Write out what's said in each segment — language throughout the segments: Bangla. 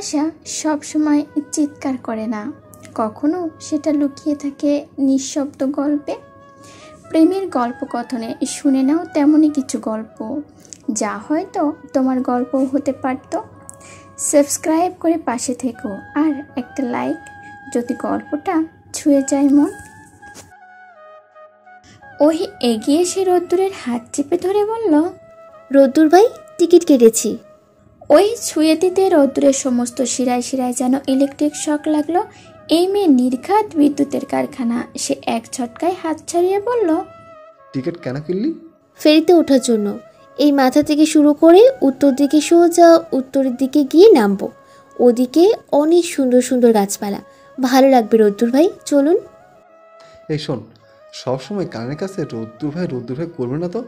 ভালোবাসা সবসময় চিৎকার করে না, কখনো সেটা লুকিয়ে থাকে নিঃশব্দ গল্পে। প্রেমের গল্প কথনে শুনে নাও তেমনই কিছু গল্প, যা হয়তো তোমার গল্প হতে পারত। সাবস্ক্রাইব করে পাশে থেকো, আর একটা লাইক যদি গল্পটা ছুঁয়ে যায় মন। ওহি এগিয়ে এসে রোদ্দুরের হাত চেপে ধরে বলল, রোদ্দুর ভাই, টিকিট কেটেছি। ওই ছুঁয়ে দিতে রোদ্দুরের সমস্ত শিরায় শিরায় যেন ইলেকট্রিক শক লাগলো। এই মেয়ে নির্ঘাত বিদ্যুতের কারখানা। সে এক ঝটকায় হাত ছাড়িয়ে বলল, টিকিট কেন কিনলি? ফেরিতে ওঠার জন্য। এই মাথা থেকে শুরু করে উত্তর দিকে সোজা উত্তরের দিকে গিয়ে নামবো। ওদিকে অনেক সুন্দর সুন্দর গাছপালা, ভালো লাগবে রোদ্দুর ভাই, চলুন। এই শোন, সবসময় কানের কাছে রোদ্দুর ভাই করবে না তো।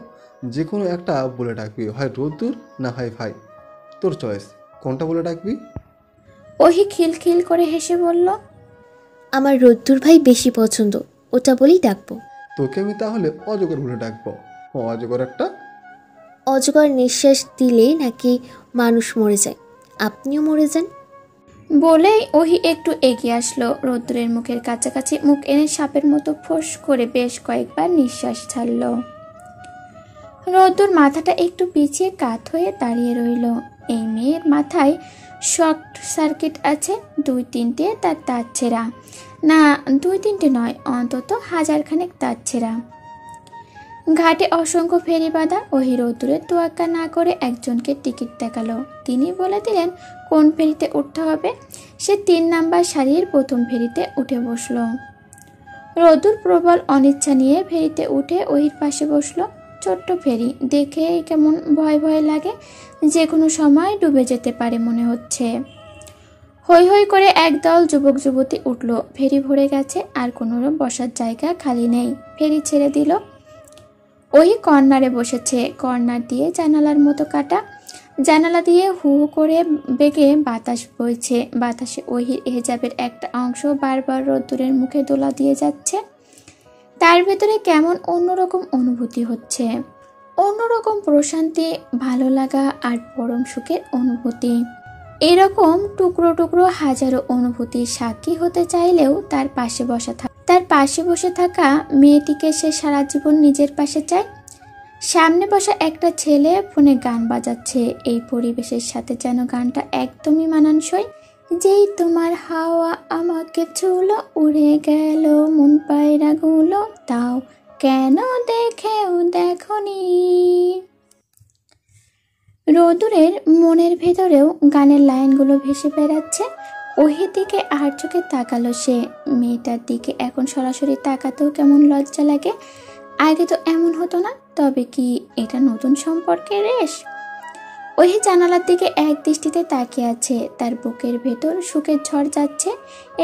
যে কোনো একটা বলে ডাকবি, হয় রোদ্দুর না হয় ভাই, তোর চয়েস, কোনটা বলে ডাকবি? ওহি খিলখিল করে হেসে বলল, আমার রোদ্দুর ভাই বেশি পছন্দ, ওটা বলেই ডাকবো। তোকে আমি তাহলে অজগর বলে ডাকবো। অজগর একটা। অজগর নিঃশ্বাস দিলে নাকি মানুষ মরে যায়, আপনিও মরে যান। বলেই ওহি একটু এগিয়ে আসলো। রোদ্দুরের মুখের কাছাকাছি মুখ এনে সাপের মতো ফোঁস করে বেশ কয়েকবার নিঃশ্বাস ছাড়ল। রোদ্দুর মাথাটা একটু পিছিয়ে কাত হয়ে দাঁড়িয়ে রইল। এই মেয়ের মাথায় শর্ট সার্কিট আছে, 2-3টে তার তার ছেঁড়া। না, 2-3টে নয়, অন্তত 1000খানেক তার ছেঁড়া। ঘাটে অসংখ্য ফেরি বাঁধা। ওহি রোদ্দুরের তোয়াক্কা না করে একজনকে টিকিট দেখালো। তিনি বলে দিলেন কোন ফেরিতে উঠতে হবে। সে 3 নাম্বার সারির প্রথম ফেরিতে উঠে বসলো। রোদ্দুর প্রবল অনিচ্ছা নিয়ে ফেরিতে উঠে ওহির পাশে বসলো। ছোট্ট ফেরি, দেখে কেমন ভয় ভয় লাগে, যে কোনো সময় ডুবে যেতে পারে মনে হচ্ছে। হৈ হৈ করে একদল যুবক যুবতী উঠল। ফেরি ভরে গেছে, আর কোনো বসার জায়গা খালি নেই। ফেরি ছেড়ে দিল। ওই কর্নারে বসেছে। কর্নার দিয়ে জানালার মতো কাটা, জানালা দিয়ে হু হু করে বেগে বাতাস বইছে। বাতাসে ওহির হেজাবের একটা অংশ বারবার রোদ্দুরের মুখে দোলা দিয়ে যাচ্ছে। তার ভেতরে কেমন অন্যরকম অনুভূতি হচ্ছে, অন্যরকম প্রশান্তি, ভালো লাগা আর পরম সুখের অনুভূতি। এরকম টুকরো টুকরো হাজারো অনুভূতির সাক্ষী হতে চাইলেও তার পাশে বসে থাকা মেয়েটিকে সে সারা জীবন নিজের পাশে চায়। সামনে বসা একটা ছেলে ফোনে গান বাজাচ্ছে। এই পরিবেশের সাথে যেন গানটা একদমই মানানসই। যেই তোমার হাওয়া আমাকে ছুলো, উড়ে গেল মন পায়রাগুলো, তাও কেন দেখেও দেখনি। রোদ্দুরের মনের ভেতরেও গানের লাইনগুলো ভেসে বেড়াচ্ছে। ওহির দিকে আর চোখে তাকালো সে। মেয়েটার দিকে এখন সরাসরি তাকাতেও কেমন লজ্জা লাগে। আগে তো এমন হতো না। তবে কি এটা নতুন সম্পর্কের রেশ? ওহি জানালার দিকে এক দৃষ্টিতে তাকিয়ে আছে। তার বুকের ভেতর সুখের ঝড় যাচ্ছে।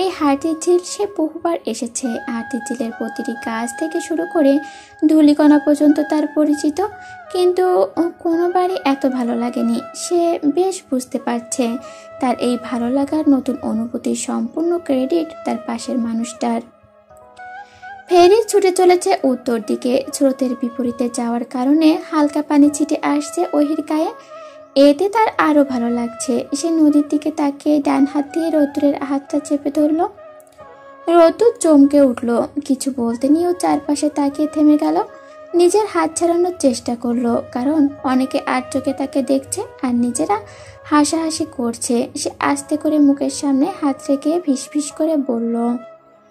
এই হাতির ঝিল সে বহুবার এসেছে। হাতির ঝিলের প্রতিটি গাছ থেকে শুরু করে ধূলিকণা পর্যন্ত তার পরিচিত, কিন্তু কোনোবারই এত ভালো লাগেনি। সে বেশ বুঝতে পারছে তার এই ভালো লাগার নতুন অনুভূতির সম্পূর্ণ ক্রেডিট তার পাশের মানুষটার। ফেরি ছুটে চলেছে উত্তর দিকে। স্রোতের বিপরীতে যাওয়ার কারণে হালকা পানি ছিটে আসছে ওহির গায়ে। এতে তার আরো ভালো লাগছে। সে নদীর দিকে তাকিয়ে ডান হাত দিয়ে রোদ্দুরের হাতটা চেপে ধরল। রোদ্দুর চমকে উঠল। কিছু বলতে নিয়েও চারপাশে তাকিয়ে থেমে গেল। নিজের হাত ছাড়ানোর চেষ্টা করলো, কারণ অনেকে আর চোখে তাকে দেখছে আর নিজেরা হাসাহাসি করছে। সে আস্তে করে মুখের সামনে হাত রেখে ফিসফিস করে বলল,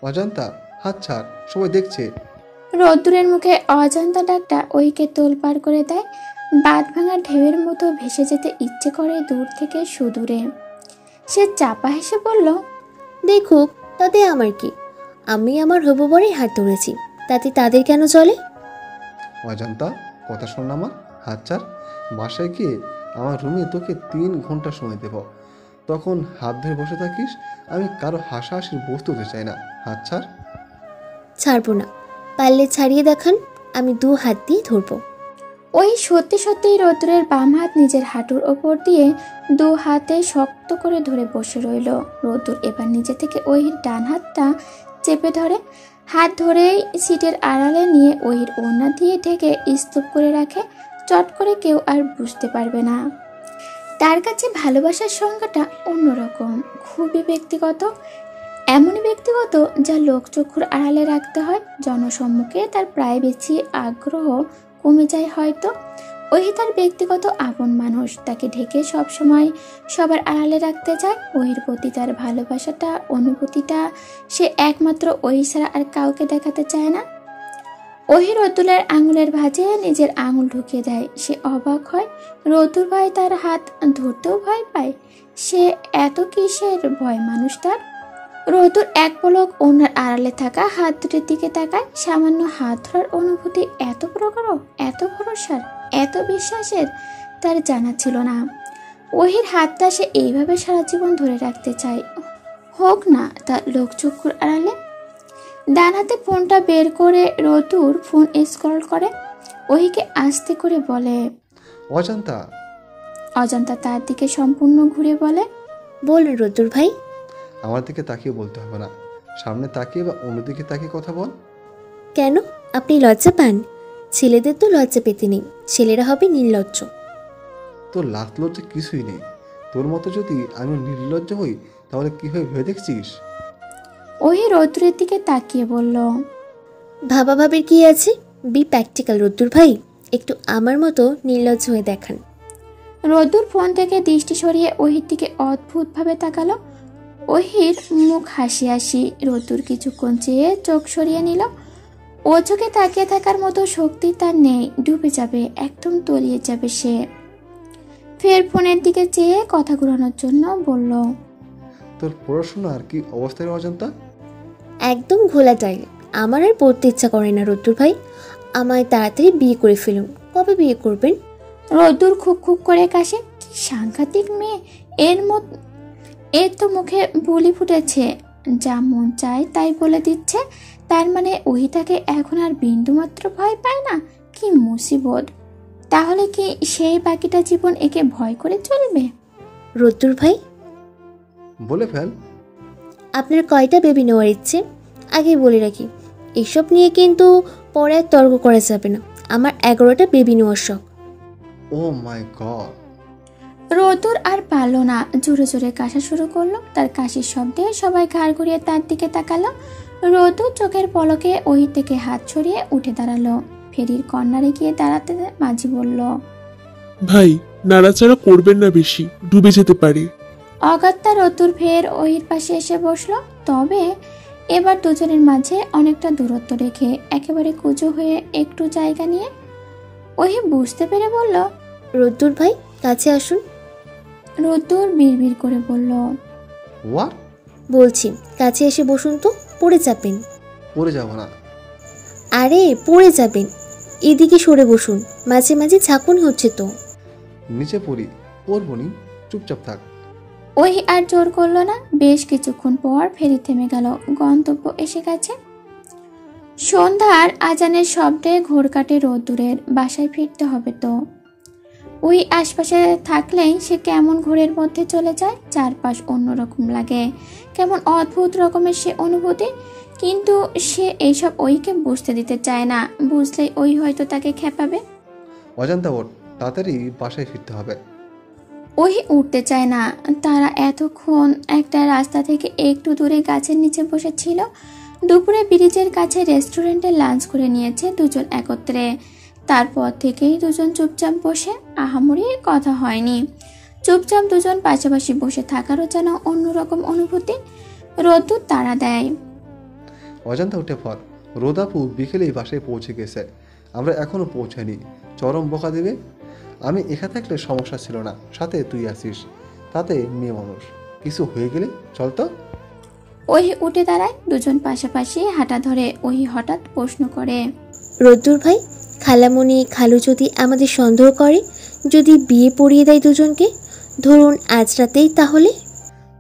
অজান্তা, হাত ছাড়, সবাই দেখছে। রোদ্দুরের মুখে অজান্তা ডাকটা ওইকে তোলপাড় করে দেয়। বাঁধ ভাঙা ঢেউয়ের মতো ভেসে যেতে ইচ্ছে করে দূর থেকে সুদূরে। সে চাপা হেসে বলল, দেখুক, তাতে আমার কি? আমি আমার হবু বরের হাত ধরেছি, তাতে তাদের কেন চলে? অজান্তা, কথা শোন আমার, হাত ছাড়। বাসায় গিয়ে আমার রুমে তোকে 3 ঘন্টা সময় দেব, তখন হাত ধরে বসে থাকিস। আমি কারো হাসাহাসির বস্তু হতে চাই না। হাত ছাড়। ছাড়বো না, পারলে ছাড়িয়ে দেখান, আমি 2 হাত দিয়ে ধরবো। ওই সত্যি সত্যিই রোদ্দুরের বাম হাত নিজের হাঁটুর ওপর দিয়ে 2 হাতে শক্ত করে ধরে বসে রইল। রোদ্দুর এবার নিজে থেকে ওহির ডান হাতটা চেপে ধরে। হাত ধরেই সিটের আড়ালে নিয়ে ওহির ওড়না দিয়ে ঢেকে স্তূপ করে রাখে। চট করে কেউ আর বুঝতে পারবে না। তার কাছে ভালোবাসার সংজ্ঞাটা অন্যরকম, খুবই ব্যক্তিগত। এমনই ব্যক্তিগত যা লোকচক্ষুর আড়ালে রাখতে হয়। জনসম্মুখে তার প্রাইভেসি আগ্রহ কমে যায় হয়তো। ওহি তার ব্যক্তিগত আপন মানুষ, তাকে ঢেকে সবসময় সবার আড়ালে রাখতে চায়। ওহির প্রতি তার ভালোবাসাটা, অনুভূতিটা সে একমাত্র ওহি ছাড়া আর কাউকে দেখাতে চায় না। ওহি রতুলের আঙুলের ভাঁজে নিজের আঙুল ঢুকিয়ে দেয়। সে অবাক হয়, রতুল ভাই তার হাত ধরতেও ভয় পায়। সে এত কিসের ভয় মানুষটার? রতুল এক পলক ওনার আড়ালে থাকা হাত দুটির দিকে তাকায়। সামান্য হাত ধরার অনুভূতি এত প্রগাঢ়, এত ভরসার, এত বিশ্বাসের তার জানা ছিল না। ওহির হাতটা সে এইভাবে সারা জীবন ধরে রাখতে চায়, হোক না তার লোকচক্ষুর আড়ালে। ডান হাতে ফোনটা বের করে রতুর ফোন স্ক্রল করে। ওহিকে আস্তে করে বলে, অজান্তা। অজান্তা তার দিকে সম্পূর্ণ ঘুরে বলে, বলুন রতুল ভাই। আমার দিকে তাকিয়ে বলতে হবে না, সামনে তাকিয়ে বা অন্যদিকে তাকিয়ে কথা বল। কেন, আপনি লজ্জা পান? ছেলেদের তো লজ্জা পেতে নেই, ছেলেরা হবে নির্লজ্জ। তোর লাখ লজ্জা কিছুই নেই। তোর মতো যদি আমি নির্লজ্জ হই তাহলে কি হয় ভেবে দেখছিস? ওহি রতুরের দিকে তাকিয়ে বলল, ভাবা ভাবির কি আছে? বি প্র্যাকটিক্যাল রতুল ভাই, একটু আমার মতো নির্লজ্জ হয়ে দেখান। রতুর ফোন থেকে দৃষ্টি সরিয়ে ওহির দিকে অদ্ভুতভাবে তাকালো। ওহির মুখ হাসি হাসি। রতুর কিছুক্ষণ চেয়ে চোখ সরিয়ে নিল। ও চোখে তাকিয়ে থাকার মতো শক্তি তার নেই, ডুবে যাবে, একদম তলিয়ে যাবে সে। ফের ফোনের দিকে চেয়ে কথা ঘুরানোর জন্য বলল, তোর পড়াশোনার কি অবস্থায় অজান্তা? একদম ঘোলা টাইল। আমার আর পড়তে ইচ্ছা করে না রতুল ভাই, আমায় তাড়াতাড়ি বিয়ে করে ফেলুন। কবে বিয়ে করবেন? রতুর খুব খুব করে কাশে। কি সাংঘাতিক মেয়ে! এর তো মুখে বুলি ফুটেছে, যা মন চায় তাই বলে দিচ্ছে। তার মানে ওহি তাকে এখন আর বিন্দুমাত্র ভয় পায় না? কি মুসিবত! তাহলে কি সেই বাকিটা জীবন একে ভয় করে চলবে? রতুল ভাই, বলে ফেল। আপনার কয়টা বেবি নেওয়ার ইচ্ছে? আগেই বলে রাখি, এসব নিয়ে কিন্তু পরে আর তর্ক করা যাবে না। আমার 11টা বেবি নেওয়ার শখ। ও মাই গড! রতুর আর পারল না, জোরে জোরে কাশা শুরু করলো। তার কাশির শব্দে সবাই ঘাড় ঘুরিয়ে তার দিকে তাকালো। রতু চোখের পলকে ওই থেকে হাত ছড়িয়ে উঠে দাঁড়ালো। ফেরির কর্নারে গিয়ে দাঁড়াতে মাঝি বলল, ভাই, নাড়াচাড়া করবেন না, বেশি ডুবে যেতে পারে। অগত্যা রতুর ফের ওহির পাশে এসে বসলো। তবে এবার দুজনের মাঝে অনেকটা দূরত্ব রেখে, একেবারে কুঁজো হয়ে একটু জায়গা নিয়ে। ওহি বুঝতে পেরে বলল, রতুল ভাই, কাছে আসুন। রতুর বিড়বিড় করে বলল, হোয়াট? বলছি কাছে এসে বসুন তো, পড়ে যাবেন। পড়ে যাব না। আরে পড়ে যাবেন, এদিকে সরে বসুন। মাঝে মাঝে ঝাঁকুনি হচ্ছে তো। নিচে পড়ি। পড়বো নি, চুপচাপ থাক। ওহি আর জোর করলো না। বেশ কিছুক্ষণ পর ফেরি থেমে গেল। গন্তব্য এসে গেছে। সন্ধ্যার আজানের শব্দে ঘোর কাটে রোদ্দুরের। বাসায় ফিরতে হবে তো। ওই আশপাশে থাকলেই সে কেমন ঘোরের মধ্যে চলে যায়। চারপাশ অন্যরকম লাগে, কেমন অদ্ভুত রকমের সে অনুভূতি। কিন্তু সে এইসব ওইকে বুঝতে দিতে চায় না। বুঝলেই ওই হয়তো তাকে খেপাবে। অজান্তা ওঠ, তাড়াতাড়ি বাসায় ফিরতে হবে। ওই উঠতে চায় না। তারা এতক্ষণ একটা রাস্তা থেকে একটু দূরে গাছের নিচে বসেছিল। দুপুরে ব্রিজের কাছে রেস্টুরেন্টে লাঞ্চ করে নিয়েছে দুজন একত্রে। তারপর থেকেই দুজন চুপচাপ বসে, আহামরি কথা হয়নি। চুপচাপ দুজন পাশাপাশি বসে থাকারও যেন অন্যরকম অনুভূতি। রোদ্দুর তাড়া দেয়। অজান্তা উঠে পর। রোদাপু বিকেলেই বাসায় পৌঁছে গেছে, আমরা এখনো পৌঁছাইনি। চরম বকা দেবে। আমি একা থাকলে সমস্যা ছিল না, সাথে তুই আসিস, তাতে মেয়ে মানুষ, কিছু হয়ে গেলে চল তো। ওই উঠে দাঁড়ায়। দুজন পাশাপাশি হাঁটা ধরে। ওই হঠাৎ প্রশ্ন করে, রদ্দুর ভাই, খালামণি খালু যদি আমাদের সন্দেহ করে, যদি বিয়ে পড়িয়ে দেয় দুজনকে, ধরুন আজ রাতেই, তাহলে?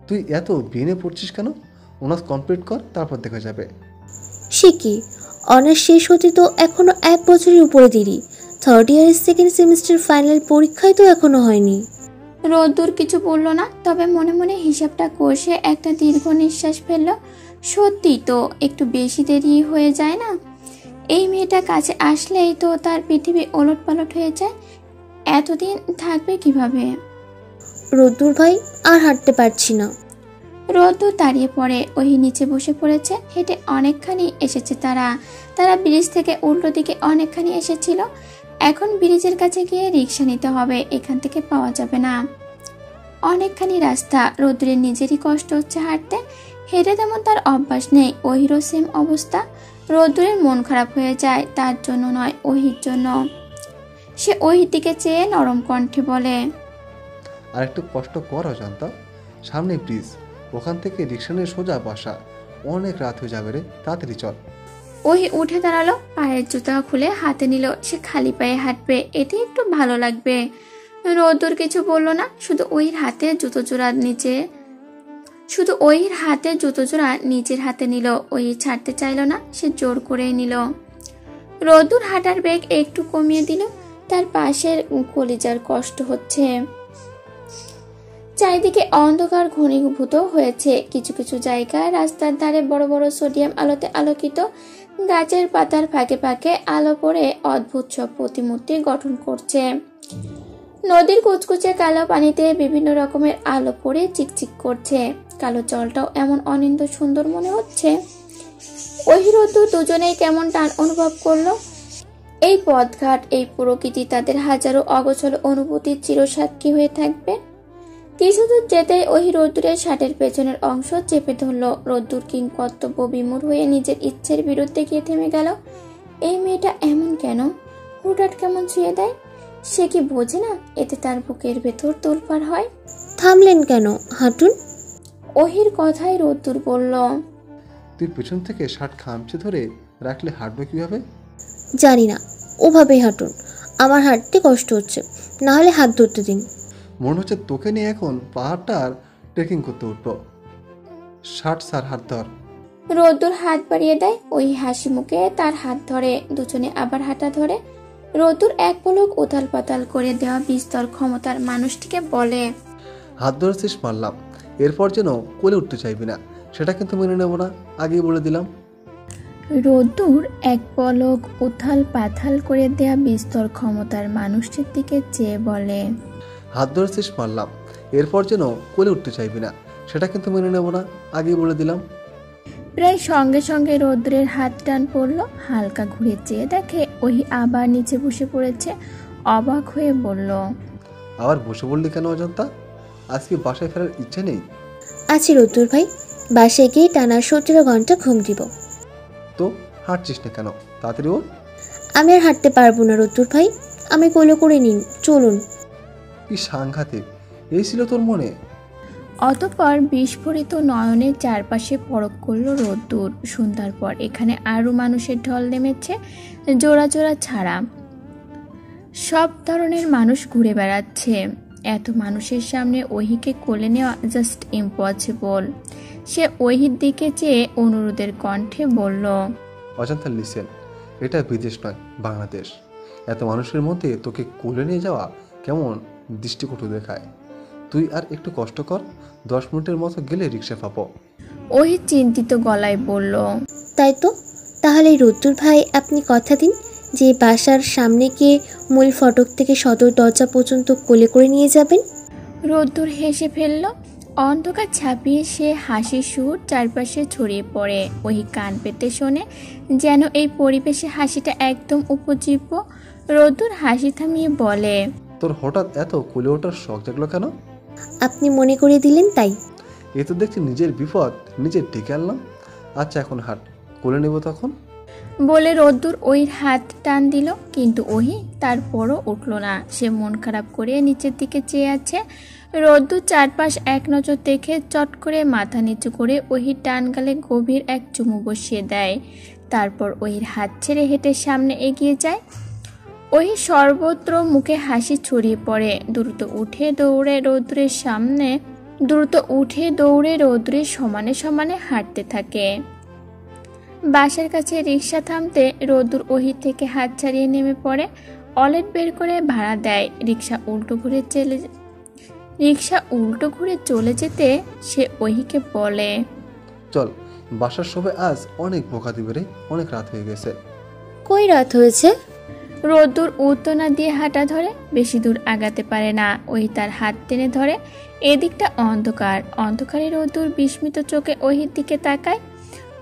তুই এত বিয়ে পড়ছিস কেন? অনার্স কমপ্লিট কর, তারপর দেখা যাবে। সে কি, অনার্স শেষ হতে তো এখনো 1 বছরের উপরে দেরি। 3rd ইয়ারের 2nd সেমিস্টার ফাইনাল পরীক্ষায় তো এখনো হয়নি। রোদ্দুর কিছু বলল না, তবে মনে মনে হিসাবটা কষে একটা দীর্ঘ নিঃশ্বাস ফেলল। সত্যি তো একটু বেশি দেরি হয়ে যায় না? এই মেয়েটা কাছে আসলেই তো তার পৃথিবী ওলট পালট হয়ে যায়। এতদিন থাকবে কিভাবে? রোদ্দুর ভাই, আর হাঁটতে পারছি না। রোদ্দুর দাঁড়িয়ে পড়ে, ওহি নিচে বসে পড়েছে। হেঁটে অনেকখানি এসেছে তারা। তারা ব্রিজ থেকে উল্টো দিকে অনেকখানি এসেছিল। এখন ব্রিজের কাছে গিয়ে রিক্সা নিতে হবে, এখান থেকে পাওয়া যাবে না। অনেকখানি রাস্তা, রোদ্দুরের নিজেরই কষ্ট হচ্ছে হাঁটতে। হেঁটে তেমন তার অভ্যাস নেই। ওহিরও সেম অবস্থা। রোদ্দুরের মন খারাপ হয়ে যায়, তার জন্য নয়, ওহির জন্য। সে ওহির দিকে চেয়ে নরম কণ্ঠে বলে, আর একটু কষ্ট কর অজান্তা, সামনে ব্রিজ, ওখান থেকে রিক্সা নিয়ে সোজা বাসা। অনেক রাত হয়ে যাবে রে, তাড়াতাড়ি চল। ওহি উঠে দাঁড়ালো, পায়ের জুতা খুলে হাতে নিল। সে খালি পায়ে হাঁটবে, এতে একটু ভালো লাগবে। রোদ্দুর কিছু বললো না, শুধু ওহির হাতে জুতো জোড়া নিজের হাতে নিল। ওহি ছাড়তে চাইল না, সে জোর করে নিল। রোদ্দুর হাঁটার বেগ একটু কমিয়ে দিল। তার পাশের কলিজার কষ্ট হচ্ছে। চারিদিকে অন্ধকার ঘনীভূত হয়েছে। কিছু কিছু জায়গায় রাস্তার ধারে বড় বড় সোডিয়াম আলোতে আলোকিত গাছের পাতার ফাঁকে ফাঁকে আলো পড়ে অদ্ভুত সব প্রতিমূর্তি গঠন করছে। নদীর কুচকুচে কালো পানিতে বিভিন্ন রকমের আলো পড়ে চিকচিক করছে। কালো জলটাও এমন অনিন্দ সুন্দর মনে হচ্ছে। ওই রোদ্দুর দুজনেই কেমন টান অনুভব করলো। এই পথঘাট, এই প্রকৃতি তাদের হাজারো অগোছল অনুভূতির চিরসাক্ষী হয়ে থাকবে। কিছু দূর যেতেই ওই রোদ্দুরের শার্টের পেছনের অংশ চেপে ধরল। রোদ্দুর কিংকর্তব্য বিমূঢ় হয়ে নিজের ইচ্ছের বিরুদ্ধে গিয়ে থেমে গেল। এই মেয়েটা এমন কেন? হুটহাট কেমন ছুঁয়ে দেয়? সে কি বোঝে না এতে তার বুকের ভেতর তোলপাড় হয়? থামলেন কেন? হাঁটুন। ওহির কথায় রোদ্দুর বলল, তুই পেছন থেকে শার্ট খামচে ধরে রাখলে হাঁটবে কিভাবে? জানি না, ওভাবেই হাঁটুন। আমার হাঁটতে কষ্ট হচ্ছে, না হলে হাত ধরতে দিন। মনে হচ্ছে তোকে নিয়ে এখন পাহাড়টার ট্রেকিং করতে উঠবো। শার্ট স্যার, হাত ধর। রোদ্দুর হাত বাড়িয়ে দেয়। ওই হাসি মুখে তার হাত ধরে, দুজনে আবার হাঁটা ধরে। রোদ্দুর এক পলক উথাল পাতাল করে দেওয়া বিস্তর ক্ষমতার মানুষটিকে বলে, হাত ধরেছিস মারলাম, এরপর যেন কোলে উঠতে চাইবি না, সেটা কিন্তু মেনে নেব না, আগেই বলে দিলাম। রোদ্দুর এক পলক উথাল পাথাল করে দেয়া বিস্তর ক্ষমতার মানুষটির দিকে চেয়ে বলে, হাত ধরেছিস মারলাম, এরপর যেন কোলে উঠতে চাইবি না, সেটা কিন্তু মেনে নেব না, আগেই বলে দিলাম। প্রায় সঙ্গে সঙ্গে রোদ্দুরের হাত টান পড়লো। হালকা ঘুরে চেয়ে দেখে ওহি আবার নিচে বসে পড়েছে। অবাক হয়ে বলল, আবার বসে বললি কেন অজান্তা? আজকে বাসায় ফেরার ইচ্ছে নেই? আছি রোদ্দুর ভাই, বাসায় গিয়ে টানা 17 ঘন্টা ঘুম দিব। তো হাঁটছিস না কেন? তাড়াতাড়ি ও। আমি আর হাঁটতে পারবো না রোদ্দুর ভাই, আমি কোলে করে নিন, চলুন। কি সাংঘাতিক, এই ছিল তোর মনে? অতঃপর বিস্ফোরিত নয়নের চারপাশে পরখ করল রোদ্দুর। সন্ধ্যার পর এখানে আরো মানুষের ঢল নেমেছে, জোড়া জোড়া ছাড়া। সব ধরনের মানুষ ঘুরে বেড়াচ্ছে। এত মানুষের সামনে ওহিকে কোলে নেওয়া জাস্ট ইম্পসিবল। সে ওহির দিকে চেয়ে অনুরোধের কণ্ঠে বলল, অজান্তা লিসেন, এটা বিদেশ নয়, বাংলাদেশ। এত মানুষের মধ্যে তোকে কোলে নিয়ে যাওয়া কেমন দৃষ্টিকটু দেখায়। তুই আর একটু কষ্ট কর, 10 মিনিটের মতো গেলে রিক্সা পাবো। ওহি চিন্তিত গলায় বলল, তাই তো, তাহলে রোদ্দুর ভাই আপনি কথা দিন যে বাসার সামনে গিয়ে মূল ফটক থেকে সদর দরজা পর্যন্ত কোলে করে নিয়ে যাবেন। রোদ্দুর হেসে ফেলল। অন্ধকার ছাপিয়ে সে হাসির সুর চারপাশে ছড়িয়ে পড়ে। ওহি কান পেতে শোনে, যেন এই পরিবেশে হাসিটা একদম উপজীব্য। রোদ্দুর হাসি থামিয়ে বলে, তোর হঠাৎ এত কোলে ওঠার শখ জাগলো কেন? আপনি মনে করে দিলেন তাই। এ তো দেখছি নিজের বিপদ নিজের ডেকে আনলাম। আচ্ছা এখন হাট, কোলে নেব তখন। বলে রোদ্দুর ওহির হাত টান দিল, কিন্তু ওহি তারপরও উঠল না। সে মন খারাপ করে নিচের দিকে চেয়ে আছে। রোদ্দুর চারপাশ এক নজর দেখে চট করে মাথা নিচু করে ওহির টান গালে গভীর এক চুমু বসিয়ে দেয়। তারপর ওহির হাত ছেড়ে হেঁটে সামনে এগিয়ে যায়। ওহি সর্বত্র মুখে হাসি ছড়িয়ে পড়ে। দ্রুত উঠে দৌড়ে রোদ্দুরের সমানে সমানে হাঁটতে থাকে। বাসার কাছে রিক্সা থামতে রোদ্দুর ওহির থেকে হাত ছাড়িয়ে নেমে পড়ে। ওয়ালেট বের করে ভাড়া দেয়। রিক্সা উল্টো ঘুরে চলে যেতে সে ওহিকে বলে, চল, বাসার সবাই আজ অনেক বোকা দিবে রে, অনেক রাত হয়ে গেছে। কই রাত হয়েছে? রোদ্দুর উত্তর না দিয়ে হাঁটা ধরে, বেশি দূর আগাতে পারে না। ওহি তার হাত টেনে ধরে। এদিকটা অন্ধকার। অন্ধকারে রোদ্দুর বিস্মিত চোখে ওহির দিকে তাকায়।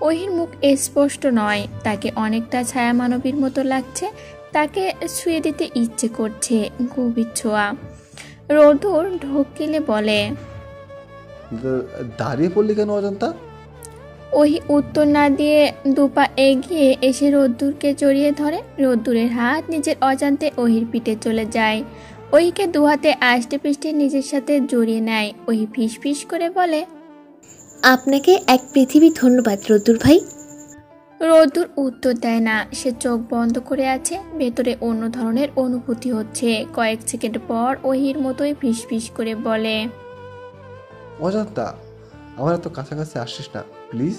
ওহির মুখ স্পষ্ট নয়, তাকে অনেকটা ছায়া মানবীর মতো লাগছে। তাকে ছুঁয়ে দিতে ইচ্ছে করছে, গভীর ছোঁয়া। রোদ্দুর ঢোক গিলে বলে, দাঁড়িয়ে পড়লি কেন অজন্তা? ওহি উত্তর না দিয়ে দুপা এগিয়ে এসে রোদ্দুরকে জড়িয়ে ধরে। রোদ্দুরের হাত নিজের অজান্তে ওহির পিঠে চলে যায়। ওহিকে দুহাতে আষ্টে পৃষ্ঠে নিজের সাথে জড়িয়ে নেয়। ওহি ফিস ফিস করে বলে, আপনাকে এক পৃথিবী ধন্যবাদ রোদ্দুর ভাই। রোদ্দুর উত্তর দেয় না। সে চোখ বন্ধ করে আছে। ভেতরে অন্য ধরনের অনুভূতি হচ্ছে। কয়েক সেকেন্ড পর ওহির মতোই ফিস ফিস করে বলে, অজন্তা, আমার এত কাছাকাছি আসিস না প্লিজ।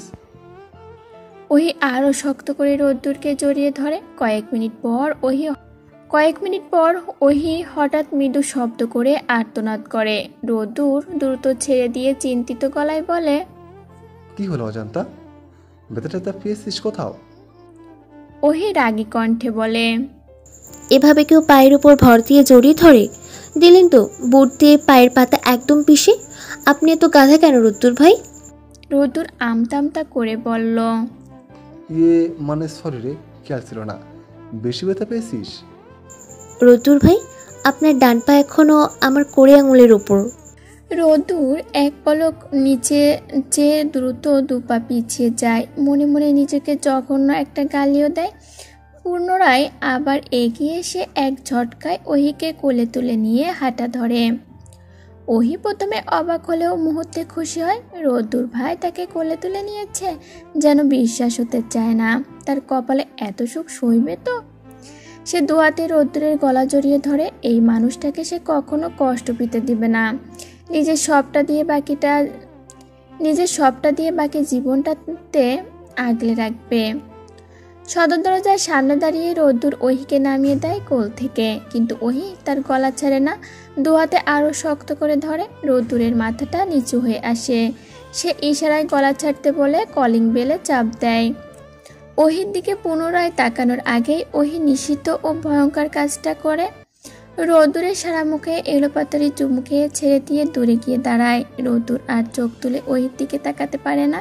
ওহি আরো শক্ত করে রোদ্দুরকে জড়িয়ে ধরে। কয়েক মিনিট পর ওহি হঠাৎ মৃদু শব্দ করে আর্তনাদ করে। রোদ্দুর দ্রুত ছেড়ে দিয়ে চিন্তিত গলায় বলে, কি হলো অজন্তা? ব্যথাটা পেয়েছিস কোথাও? ওহি রাগী কণ্ঠে বলে, এভাবে কেউ পায়ের উপর ভর দিয়ে জড়িয়ে ধরে? দিলেন তো বুট দিয়ে পায়ের পাতা একদম পিষে। আপনি এত গাধা কেন রোদ্দুর ভাই? রোদ্দুর আমতা আমতা করে বলল, মানে সরি রে, খেয়াল ছিল না। বেশি ব্যথা পেয়েছিস? রোদ্দুর ভাই, আপনার ডান পা এখনো আমার কোড়ে আঙুলের ওপর। রোদ্দুর এক পলক নিচে চেয়ে দ্রুত দুপা পিছিয়ে যায়। মনে মনে নিজেকে জঘন্য একটা গালিও দেয়। পুনরায় আবার এগিয়ে এসে এক ঝটকায় ওহিকে কোলে তুলে নিয়ে হাঁটা ধরে। ওহি প্রথমে অবাক হলেও মুহূর্তে খুশি হয়। রোদ্দুর ভাই তাকে কোলে তুলে নিয়েছে, যেন বিশ্বাস হতে চায় না। তার কপালে এত সুখ সইবে তো? সে দুহাতে রোদ্দুরের গলা জড়িয়ে ধরে। এই মানুষটাকে সে কখনো কষ্ট পেতে দিবে না। নিজের সবটা দিয়ে বাকি জীবনটাতে আগলে রাখবে। সদর দরজার সামনে দাঁড়িয়ে রোদ্দুর ওহিকে নামিয়ে দেয় কোল থেকে, কিন্তু ওহি তার গলা ছাড়ে না। দুহাতে আরো শক্ত করে ধরে। রোদ্দুরের মাথাটা নিচু হয়ে আসে। সে ইশারায় গলা ছাড়তে বলে কলিং বেলে চাপ দেয়। ওহির দিকে পুনরায় তাকানোর আগেই ওহি নিষিদ্ধ ও ভয়ঙ্কর কাজটা করে। রোদ্দুরের সারা মুখে এলোপাতাড়ি চুমু খেয়ে ছেড়ে দিয়ে দূরে গিয়ে দাঁড়ায়। রোদ্দুর আর চোখ তুলে ওহির দিকে তাকাতে পারে না।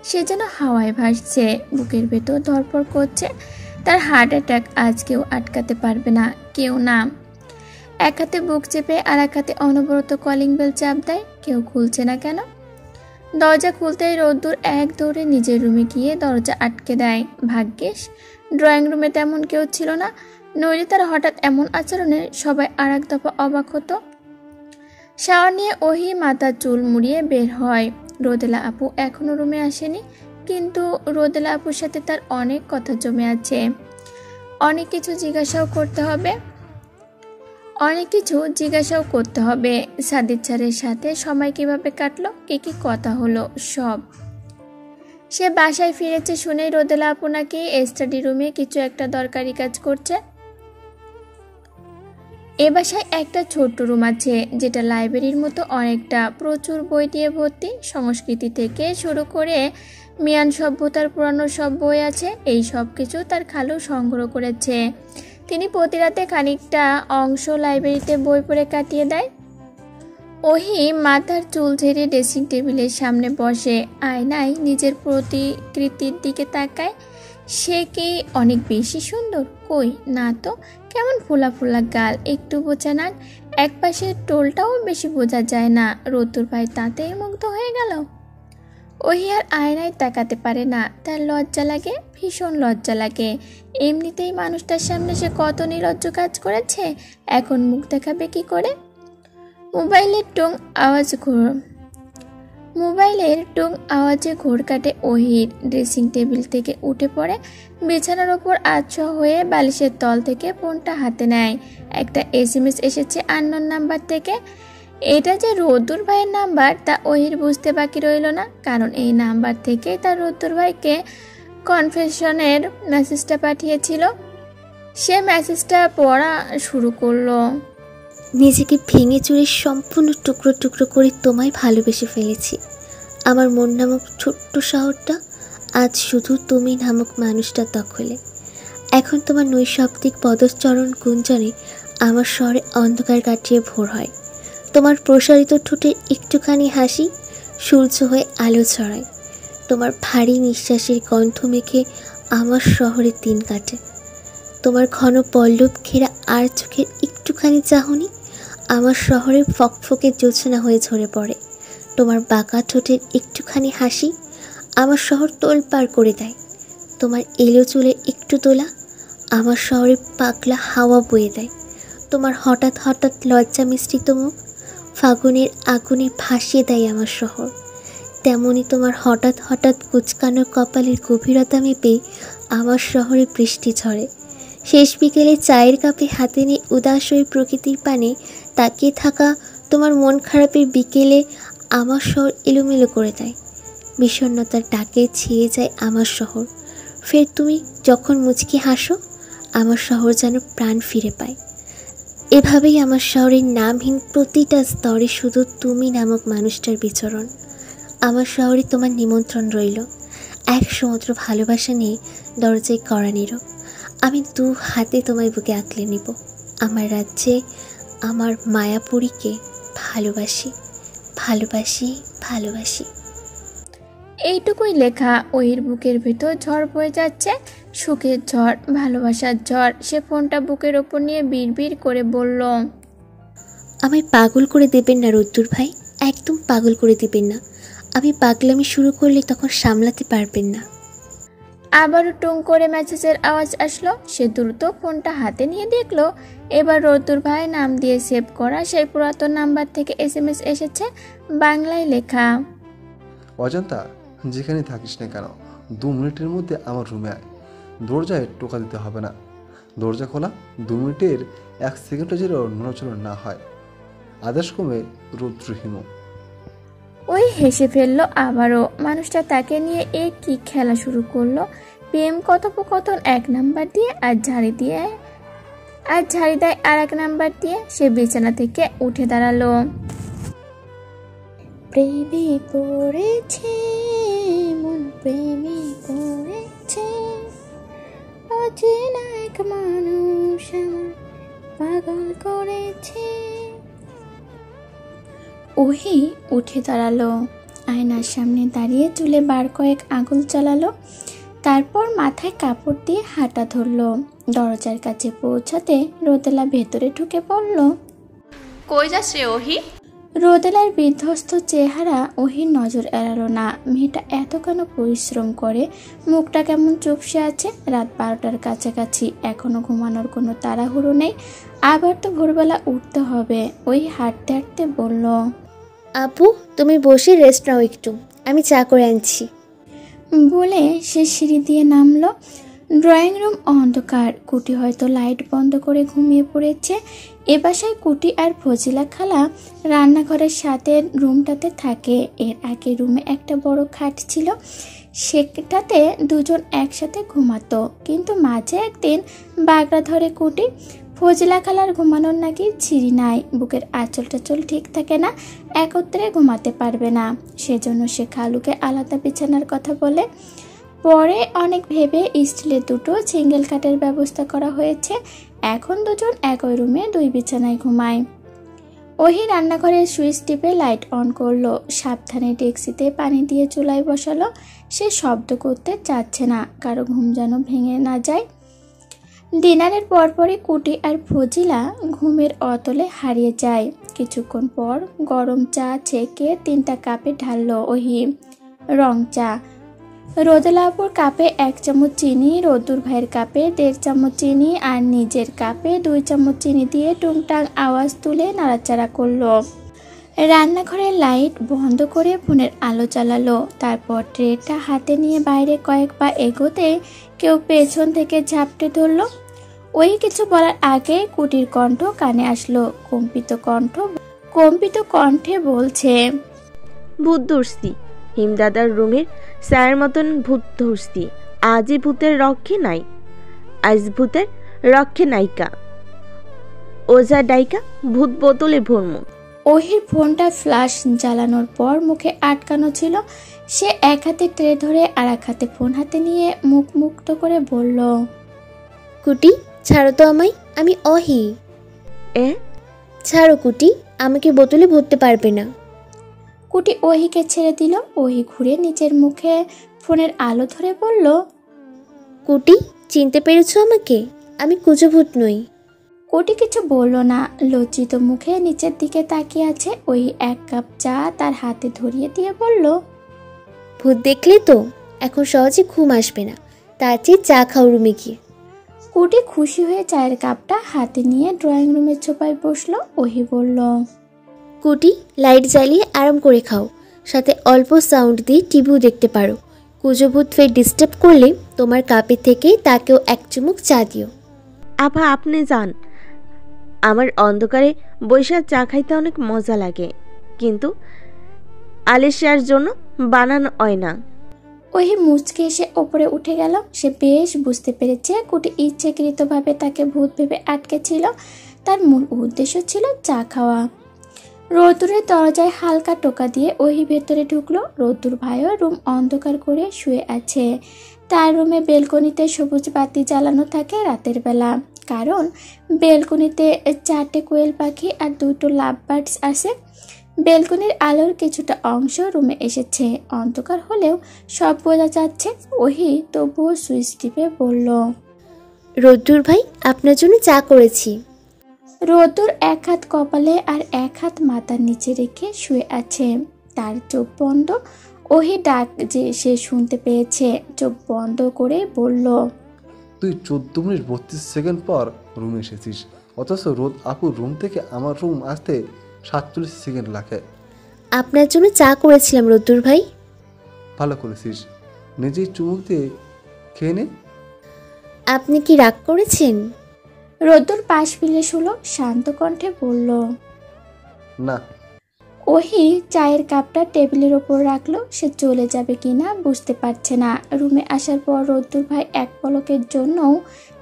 সে যেন হাওয়ায় ভাসছে, বুকের ভেতর ধড়ফড় করছে। তার হার্ট অ্যাটাক আজ কেউ আটকাতে পারবে না, কেউ না। এক হাতে বুক চেপে আর এক হাতে অনবরত কলিং বেল চাপ দেয়। কেউ খুলছে না কেন? দরজা খুলতেই রোদ্দুর এক দৌড়ে নিজের রুমে গিয়ে দরজা আটকে দেয়। ভাগ্যিস ড্রয়িং রুমে তেমন কেউ ছিল না, নইলে তার হঠাৎ এমন আচরণে সবাই আর এক দফা অবাক হতো। শাওয়ার নিয়ে ওহি মাথার চুল মুড়িয়ে বের হয়। রোদেলা আপু এখনো রুমে আসেনি, কিন্তু রোদেলা আপুর সাথে তার অনেক কথা জমে আছে। অনেক কিছু জিজ্ঞাসাও করতে হবে। সাদিদ স্যারের সাথে সময় কিভাবে কাটলো, কি কথা হলো, সব। সে বাসায় ফিরেছে শুনেই রোদেলা আপু নাকি স্টাডি রুমে কিছু একটা দরকারি কাজ করছে। এ বাসায় একটা ছোট্ট রুম আছে, যেটা লাইব্রেরির মতো অনেকটা। প্রচুর বই দিয়ে ভর্তি। সংস্কৃতি থেকে শুরু করে মিয়ান সভ্যতার পুরানো সব বই আছে। এই সব কিছু তার খালু সংগ্রহ করেছে। তিনি প্রতি রাতে খানিকটা অংশ লাইব্রেরিতে বই পড়ে কাটিয়ে দেয়। ওহি মাথার চুল ঝেড়ে ড্রেসিং টেবিলের সামনে বসে আয়নায় নিজের প্রতিকৃতির দিকে তাকায়। সে কি অনেক বেশি সুন্দর? কই না তো। কেমন ফোলা ফোলা গাল, একটু বোঝা নাক, এক পাশের টোলটাও বেশি বোঝা যায় না। রোদ্দুর ভাই তাতেই মুগ্ধ হয়ে গেল। ওহি আর আয়নায় তাকাতে পারে না। তার লজ্জা লাগে, ভীষণ লজ্জা লাগে। এমনিতেই মানুষটার সামনে সে কত নির্লজ্জ কাজ করেছে, এখন মুখ দেখাবে কি করে? মোবাইলের টং আওয়াজে ঘোর কাটে ওহির। ড্রেসিং টেবিল থেকে উঠে পড়ে, বিছানার ওপর আচ্ছা হয়ে বালিশের তল থেকে ফোনটা হাতে নেয়। একটা SMS এসেছে আননোন নাম্বার থেকে। এটা যে রোদ্দুর ভাইয়ের নাম্বার তা ওহির বুঝতে বাকি রইল না, কারণ এই নাম্বার থেকে তার রোদ্দুর ভাইকে কনফেশনের মেসেজটা পাঠিয়েছিল। সে মেসেজটা পড়া শুরু করলো। নিজেকে ভেঙে চুরে সম্পূর্ণ টুকরো টুকরো করে তোমায় ভালোবেসে ফেলেছি। আমার মন নামক ছোট্ট শহরটা আজ শুধু তুমি নামক মানুষটা দখলে। এখন তোমার নৈশব্দিক পদচরণ গুঞ্জনে আমার শহরে অন্ধকার কাটিয়ে ভোর হয়। তোমার প্রসারিত ঠোঁটের একটুখানি হাসি সূর্য হয়ে আলো ছড়ায়। তোমার ভারী নিঃশ্বাসের গন্ধ মেখে আমার শহরে দিন কাটে। তোমার ঘন পল্লব ঘেরা আর চোখের একটুখানি চাহনি আমার শহরে ফকফকে জোছনা হয়ে ঝরে পড়ে। তোমার বাঁকা ঠোঁটের একটুখানি হাসি আমার শহর তোলপাড় করে দেয়। তোমার এলো চুলে একটু তোলা আমার শহরে পাগলা হাওয়া বয়ে দেয়। তোমার হঠাৎ হঠাৎ লজ্জা মিশ্রিত মুখ ফাগুনের আগুনে ভাসিয়ে দেয় আমার শহর। তেমনি তোমার হঠাৎ হঠাৎ কুচকানো কপালের গভীরতা মেপে আমার শহরে বৃষ্টি ঝরে। শেষ বিকেলে চায়ের কাপে হাতে নিয়ে উদাস হয়ে প্রকৃতির পানে তাকিয়ে থাকা তোমার মন খারাপের বিকেলে আমার শহর এলোমেলো করে দেয়। বিষণ্ণতার ডাকে ছেয়ে যায় আমার শহর। ফের তুমি যখন মুচকি হাসো আমার শহর যেন প্রাণ ফিরে পায়। এভাবেই আমার শহরের নামহীন প্রতিটা স্তরে শুধু তুমি নামক মানুষটার বিচরণ। আমার শহরে তোমার নিমন্ত্রণ রইল এক সমুদ্র ভালোবাসা নিয়ে দরজায় কড়া নিরো। আমি দু হাতে তোমায় বুকে আঁকলে নিব। আমার রাজ্যে আমার মায়াপুরীকে ভালোবাসি ভালোবাসি ভালোবাসি। এইটুকুই লেখা। ওহির বুকের ভেতর ঝড় বয়ে যাচ্ছে, সুখের ঝড়, ভালোবাসার ঝড়। সে ফোনটা বুকের ওপর নিয়ে বিড়বিড় করে বলল, আমায় পাগল করে দেবেন না রোদ্দুর ভাই, একদম পাগল করে দিবেন না। আমি পাগলামি শুরু করলে তখন সামলাতে পারবেন না। আবারও টুং করে মেসেজের আওয়াজ আসলো। সে দ্রুত ফোনটা হাতে নিয়ে দেখলো এবার রোদ্দুর ভাই নাম দিয়ে সেভ করা সেই পুরাতন নাম্বার থেকে SMS এসেছে, বাংলায় লেখা। অজান্তা, যেখানে থাকিস না কেন 2 মিনিটের মধ্যে আমার রুমে আয়। দরজায় টোকা দিতে হবে না। দরজা খোলা 2 মিনিটের 1 সেকেন্ডও যেন নড়াচড়া না হয়। আদেশ কমে রৌদ্র হিমু। ওই হেসে ফেললো আবারও। মানুষটা তাকে নিয়ে কি খেলা শুরু করলো? প্রেম কথোপকথন 1 নাম্বার দিয়ে আর ঝাড়ি দেয় আর 1 নাম্বার দিয়ে। সে বিছানা থেকে উঠে দাঁড়ালো। প্রেমে পড়েছে মন, প্রেমে পড়েছে অচেনা এক মানুষ আমার পাগল করেছে। ওহি উঠে দাঁড়ালো, আয়নার সামনে দাঁড়িয়ে চুলে বার কয়েক আঙুল চালালো, তারপর মাথায় কাপড় দিয়ে হাঁটা ধরলো। দরজার কাছে পৌঁছাতে রোদেলা ভেতরে ঢুকে পড়ল। কই যাচ্ছে ওহি? রোদেলার বিধ্বস্ত চেহারা ওহির নজর এড়ালো না। মেয়েটা এত কেন পরিশ্রম করে? মুখটা কেমন চুপসে আছে। রাত 12টার কাছাকাছি, এখনো ঘুমানোর কোনো তাড়াহুড়ো নেই। আবার তো ভোরবেলা উঠতে হবে। ওই হাঁটতে হাঁটতে বলল, আপু তুমি বসে রেস্ট নাও একটু, আমি চা করে আনছি। বলে সে সিঁড়ি দিয়ে নামলো। ড্রয়িং রুম অন্ধকার। কুটি হয়তো লাইট বন্ধ করে ঘুমিয়ে পড়েছে। এ বাসায় কুটি আর ফজিলা খালা রান্নাঘরের সাথে রুমটাতে থাকে। এর আগে রুমে একটা বড় খাট ছিল, সেটাতে দুজন একসাথে ঘুমাতো। কিন্তু মাঝে একদিন বাগড়া ধরে কুটি। ফজিলা খালার ঘুমানোর নাকি ছিঁড়ি নাই, বুকের আঁচল টাচল ঠিক থাকে না, একত্রে ঘুমাতে পারবে না। সেজন্য সে খালুকে আলাদা বিছানার কথা বলে। পরে অনেক ভেবে স্টিলের 2টো সিঙ্গেল খাটের ব্যবস্থা করা হয়েছে। এখন দুজন একই রুমে 2 বিছানায় ঘুমায়। ওহি রান্নাঘরের সুইচ টিপে লাইট অন করলো। সাবধানে ডেক্সিতে পানি দিয়ে চুলায় বসালো। সে শব্দ করতে চাচ্ছে না, কারো ঘুম যেন ভেঙে না যায়। ডিনারের পরপরই কুটি আর ফজিলা ঘুমের অতলে হারিয়ে যায়। কিছুক্ষণ পর গরম চা ছেঁকে 3টা কাপে ঢাললো ওহি। রং চা। রোদেলাপুর কাপে 1 চামচ চিনি, রোদ্দুর ভাইয়ের কাপে 1.5 চামচ চিনি আর নিজের কাপে 2 চামচ চিনি দিয়ে টুংটাং আওয়াজ তুলে নাড়াচাড়া করলো। রান্নাঘরের লাইট বন্ধ করে ফোনের আলো জ্বালালো। তারপর ট্রেটা হাতে নিয়ে বাইরে কয়েক পা এগোতে কেউ পেছন থেকে ঝাপটে ধরলো। ওই কিছু বলার আগে কুটির কণ্ঠ কানে আসলো। কম্পিত কণ্ঠে বলছে, ভূত ধরছি, হিমদাদার রুমের স্যারের মতন ভূত ধরছি। আজই ভূতের রক্ষে নাই, আজ ভূতের রক্ষে নাইকা। ওঝা ডাইকা ভূত বোতলে ভরমু। ওহির ফোনটা ফ্ল্যাশ জ্বালানোর পর মুখে আটকানো ছিল। সে এক হাতে ট্রে ধরে আর এক হাতে ফোন হাতে নিয়ে মুখ মুক্ত করে বলল, কুটি, ছাড়ো তো আমায়, আমি অহি। এ ছাড়ো কুটি, আমাকে বোতলে ভরতে পারবে না। কুটি ওহিকে ছেড়ে দিল। ওহি ঘুরে নিজের মুখে ফোনের আলো ধরে বলল, কুটি, চিনতে পেরেছো আমাকে? আমি কুজভূত নই। কুটি কিছু বলল না, লজ্জিত মুখে নিচের দিকে তাকিয়ে আছে। ওহি এক কাপ চা তার হাতে ধরিয়ে দিয়ে বলল, ভূত দেখলে তো এখন সহজে ঘুম আসবে না, তার চেয়ে চা খাও রুমে গিয়ে। কুটি খুশি হয়ে চায়ের কাপটা হাতে নিয়ে ড্রয়িং রুমের সোফায় বসলো। ওহি বলল, কুটি, লাইট জ্বালিয়ে আরাম করে খাও, সাথে অল্প সাউন্ড দিয়ে টিভিও দেখতে পারো। কুজভূত ফের ডিস্টার্ব করলে তোমার কাপে থেকে তাকেও এক চুমুক চা দিও। আভা, আপনি যান। আমার অন্ধকারে বৈশাখ চা খাইতে অনেক মজা লাগে, কিন্তু আলেশিয়ার জন্য বানানো হয় না। ওহি মুচকে এসে ওপরে উঠে গেল। সে বেশ বুঝতে পেরেছে কুটি ইচ্ছাকৃতভাবে তাকে ভূত ভেবে আটকেছিল। তার মূল উদ্দেশ্য ছিল চা খাওয়া। রোদ্দুরের দরজায় হালকা টোকা দিয়ে ওহি ভেতরে ঢুকলো। রোদ্দুর ভাইও রুম অন্ধকার করে শুয়ে আছে। তার রুমে বেলকনিতে সবুজ বাতি জ্বালানো থাকে রাতের বেলা, কারণ বেলকনিতে 4টে কোয়েল পাখি আর 2টো লাভ বার্ডস আছে। বেলকনির আলোর কিছুটা অংশ রুমে এসেছে। অন্ধকার হলেও সব বোঝা যাচ্ছে। ওহি তবুও সুইচ টিপে বলল, রোদ্দুর ভাই, আপনার জন্য চা করেছি। রোদ্দুর এক হাত কপালে আর এক হাত মাথার নিচে রেখে শুয়ে আছে। তার চোখ বন্ধ। ওহি ডাক যে সে শুনতে পেয়েছে। চোখ বন্ধ করে বলল, তুই 14 মিনিট 32 সেকেন্ড পর রুমে এসেছিস, অথচ রোদ আপুর রুম থেকে আমার রুম আসতে 47 সেকেন্ড লাগে। আপনার জন্য চা করেছিলাম রোদ্দুর ভাই। ভালো করেছিস, নিজেই চুমুক দিয়ে খেয়ে নে। আপনি কি রাগ করেছেন? রোদ্দুর পাশ ফিরে শুলো, শান্ত কণ্ঠে বলল। না। ওহি চায়ের কাপটা টেবিলের ওপর রাখলো। সে চলে যাবে কিনা বুঝতে পারছে না। রুমে আসার পর রোদ্দুর ভাই এক পলকের জন্যও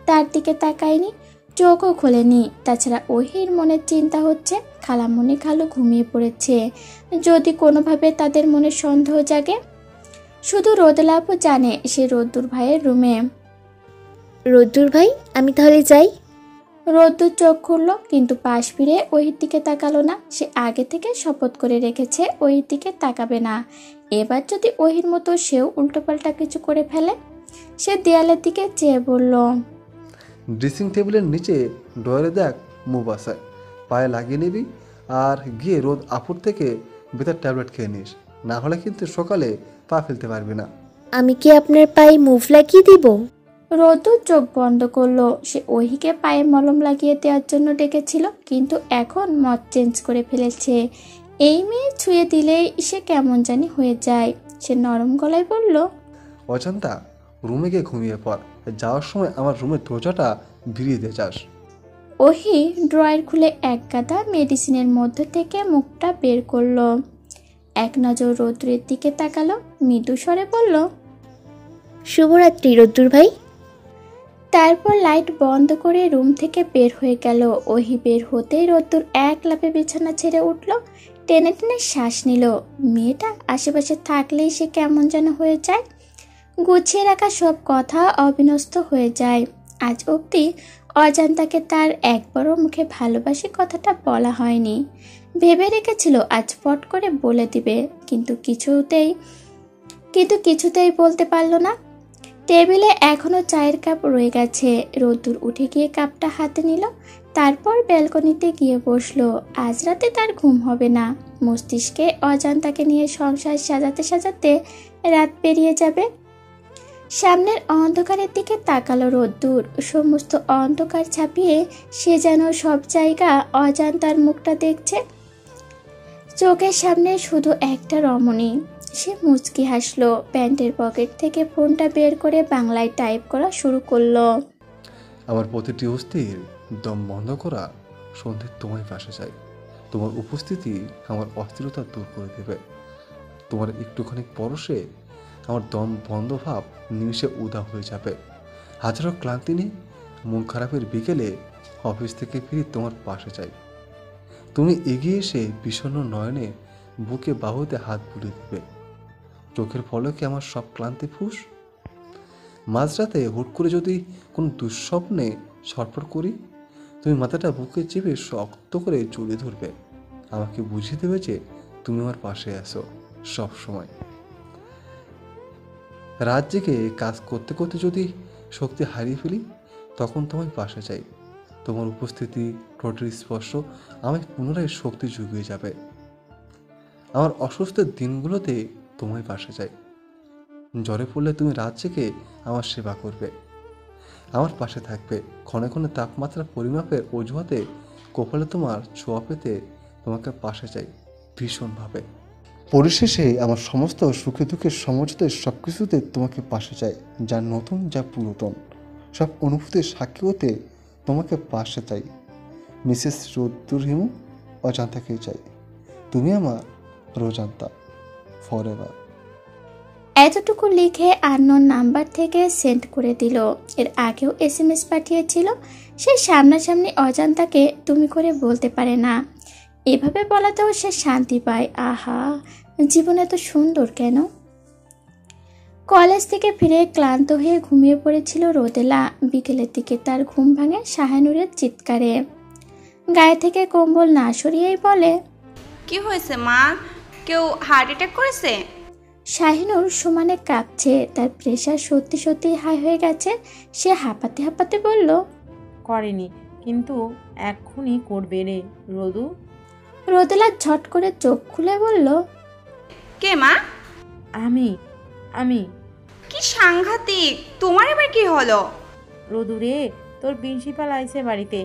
তার দিকে তাকায়নি, চোখও খোলেনি। তাছাড়া ওহির মনে চিন্তা হচ্ছে, খালামণি খালু ঘুমিয়ে পড়েছে, যদি কোনোভাবে তাদের মনে সন্দেহ জাগে। শুধু রোদেলাপও জানে সে রোদ্দুর ভাইয়ের রুমে। রোদ্দুর ভাই, আমি তাহলে যাই? রোদ্দুর চোখ খুলল, কিন্তু পাশ ফিরে ওহির দিকে তাকালো না। সে আগে থেকে শপথ করে রেখেছে ওহির দিকে তাকাবে না। এবার যদি ওহির মতো সেও উল্টোপাল্টা কিছু করে ফেলে। সে দেয়ালের দিকে চেয়ে বলল, ড্রেসিং টেবিলের নিচে ডয়ারে দেখ মুভ আছে, পায়ে লাগিয়ে নিবি আর গিয়ে রোদ আপুর থেকে বেতার ট্যাবলেট খেয়ে নিস, না হলে কিন্তু সকালে পা ফেলতে পারবি না। আমি কি আপনার পায়ে মুভ লাগিয়ে দিব? রোদ্দুর চোখ বন্ধ করলো। সে ওহিকে পায়ে মলম লাগিয়ে দেওয়ার জন্য ডেকেছিল, কিন্তু এখন মত চেঞ্জ করে ফেলেছে। এই মেয়ে ছুঁয়ে দিলেই সে কেমন জানি হয়ে যায়। সে নরম গলায় বলল, অজান্তা, রুমে গিয়ে ঘুমিয়ে পড়, যাওয়ার সময় আমার রুমের দরজাটা ভিড়িয়ে দিয়ে যাস। ওহি ড্রয়ার খুলে এক গাদা মেডিসিনের মধ্যে থেকে মুখটা বের করলো। এক নজর রোদ্দুরের দিকে তাকালো, মৃদু স্বরে বলল, শুভরাত্রি রোদ্দুর ভাই। তারপর লাইট বন্ধ করে রুম থেকে বের হয়ে গেল। ওহি বের হতেই রোদ্দুর এক লাফে বিছানা ছেড়ে উঠল, টেনে টেনে শ্বাস নিল। মেয়েটা আশেপাশে থাকলেই সে কেমন যেন হয়ে যায়। গুছিয়ে রাখা সব কথা অবিনষ্ট হয়ে যায়। আজ অবধি অজান্তাকে তার একবারও মুখে ভালোবাসি কথাটা বলা হয়নি। ভেবে রেখেছিল আজ পট করে বলে দিবে, কিন্তু কিছুতেই বলতে পারল না। টেবিলে এখনো চায়ের কাপ রয়ে গেছে। রোদ্দুর উঠে গিয়ে কাপটা হাতে নিল, তারপর ব্যালকনিতে গিয়ে বসলো। আজ রাতে তার ঘুম হবে না। মস্তিষ্কে অজান্তাকে নিয়ে সংসার সাজাতে সাজাতে রাত পেরিয়ে যাবে। সামনের অন্ধকারের দিকে তাকালো রোদ্দুর। সমস্ত অন্ধকার ছাপিয়ে সে যেন সব জায়গা অজান্তার মুখটা দেখছে। চোখের সামনে শুধু একটা রমণী। সে মুচকি হাসলো, প্যান্টের পকেট থেকে ফোনটা বের করে বাংলায় টাইপ করা শুরু করলো। আমার প্রতিটি অস্থির দম বন্ধ করা সন্ধে তোমায় পাশে চাই। তোমার উপস্থিতি আমার অস্থিরতা দূর করে দেবে। তোমার একটুখানি পরশে আমার দম বন্ধ ভাব নিমিষে উদাও হয়ে যাবে। হাজারো ক্লান্তি নিয়ে মন খারাপের বিকেলে অফিস থেকে ফিরে তোমার পাশে চাই। তুমি এগিয়ে এসে বিষণ্ণ নয়নে বুকে বাহুতে হাত বুলিয়ে দেবে। চোখের পলকে আমার সব ক্লান্তি ফুস। মাঝরাতে হুট করে যদি কোনো দুঃস্বপ্নে ছটফট করি, তুমি মাথাটা বুকে চেপে শক্ত করে জড়িয়ে ধরবে, আমাকে বুঝিয়ে দেবে যে তুমি আমার পাশে আছো সব সময়। রাত জেগে কাজ করতে করতে যদি শক্তি হারিয়ে ফেলি, তখন তোমায় পাশে চাই। তোমার উপস্থিতি, ঠোঁটের স্পর্শ আমায় পুনরায় শক্তি জুগিয়ে যাবে। আমার অসুস্থের দিনগুলোতে তোমায় পাশে চাই। জ্বরে পড়লে তুমি রাত জেগে আমার সেবা করবে, আমার পাশে থাকবে। ক্ষণে ক্ষণে তাপমাত্রা পরিমাপের অজুহাতে কপালে তোমার ছোঁয়া পেতে তোমাকে পাশে চাই ভীষণভাবে। পরিশেষে আমার সমস্ত সুখে দুঃখের সমঝোতে সব কিছুতে তোমাকে পাশে চাই, যা নতুন যা পুরাতন, সব অনুভূতির সাক্ষী হতে তোমাকে পাশে চাই। মিসেস রোদ্দুর হিমু অজান্তাকেই চাই, তুমি আমার রোজান্তা ফরএভার। এতটুকু লিখে আননোন নাম্বার থেকে সেন্ড করে দিল। এর আগেও SMS পাঠিয়েছিল। সে সামনাসামনি অজান্তাকে তুমি করে বলতে পারে না, এভাবে বলাতেও সে শান্তি পায়। আহা, জীবন এত সুন্দর কেন। কলেজ থেকে ফিরে ক্লান্ত হয়ে ঘুমিয়ে পড়েছিল রোদেলা। বিকেলের দিকে তার ঘুম ভাঙে শাহানুরের চিৎকারে। গায়ে থেকে কম্বল না সরিয়েই বলে, কি হয়েছে মা? কেউ হার্ট অ্যাটাক করেছে? শাহিনুর সমানে কাঁপছে, তার প্রেশার সত্যি সত্যি হাই হয়ে গেছে। সে হাঁপাতে হাঁপাতে বলল, করেনি, কিন্তু এক্ষুনি করবে রে রোদু। রোদেলা ঝট করে চোখ খুলে বলল, কে মা? আমি আমি কি সাংঘাতিক! তোমার এবার কি হলো? রোদু রে, তোর প্রিন্সিপাল আইছে বাড়িতে।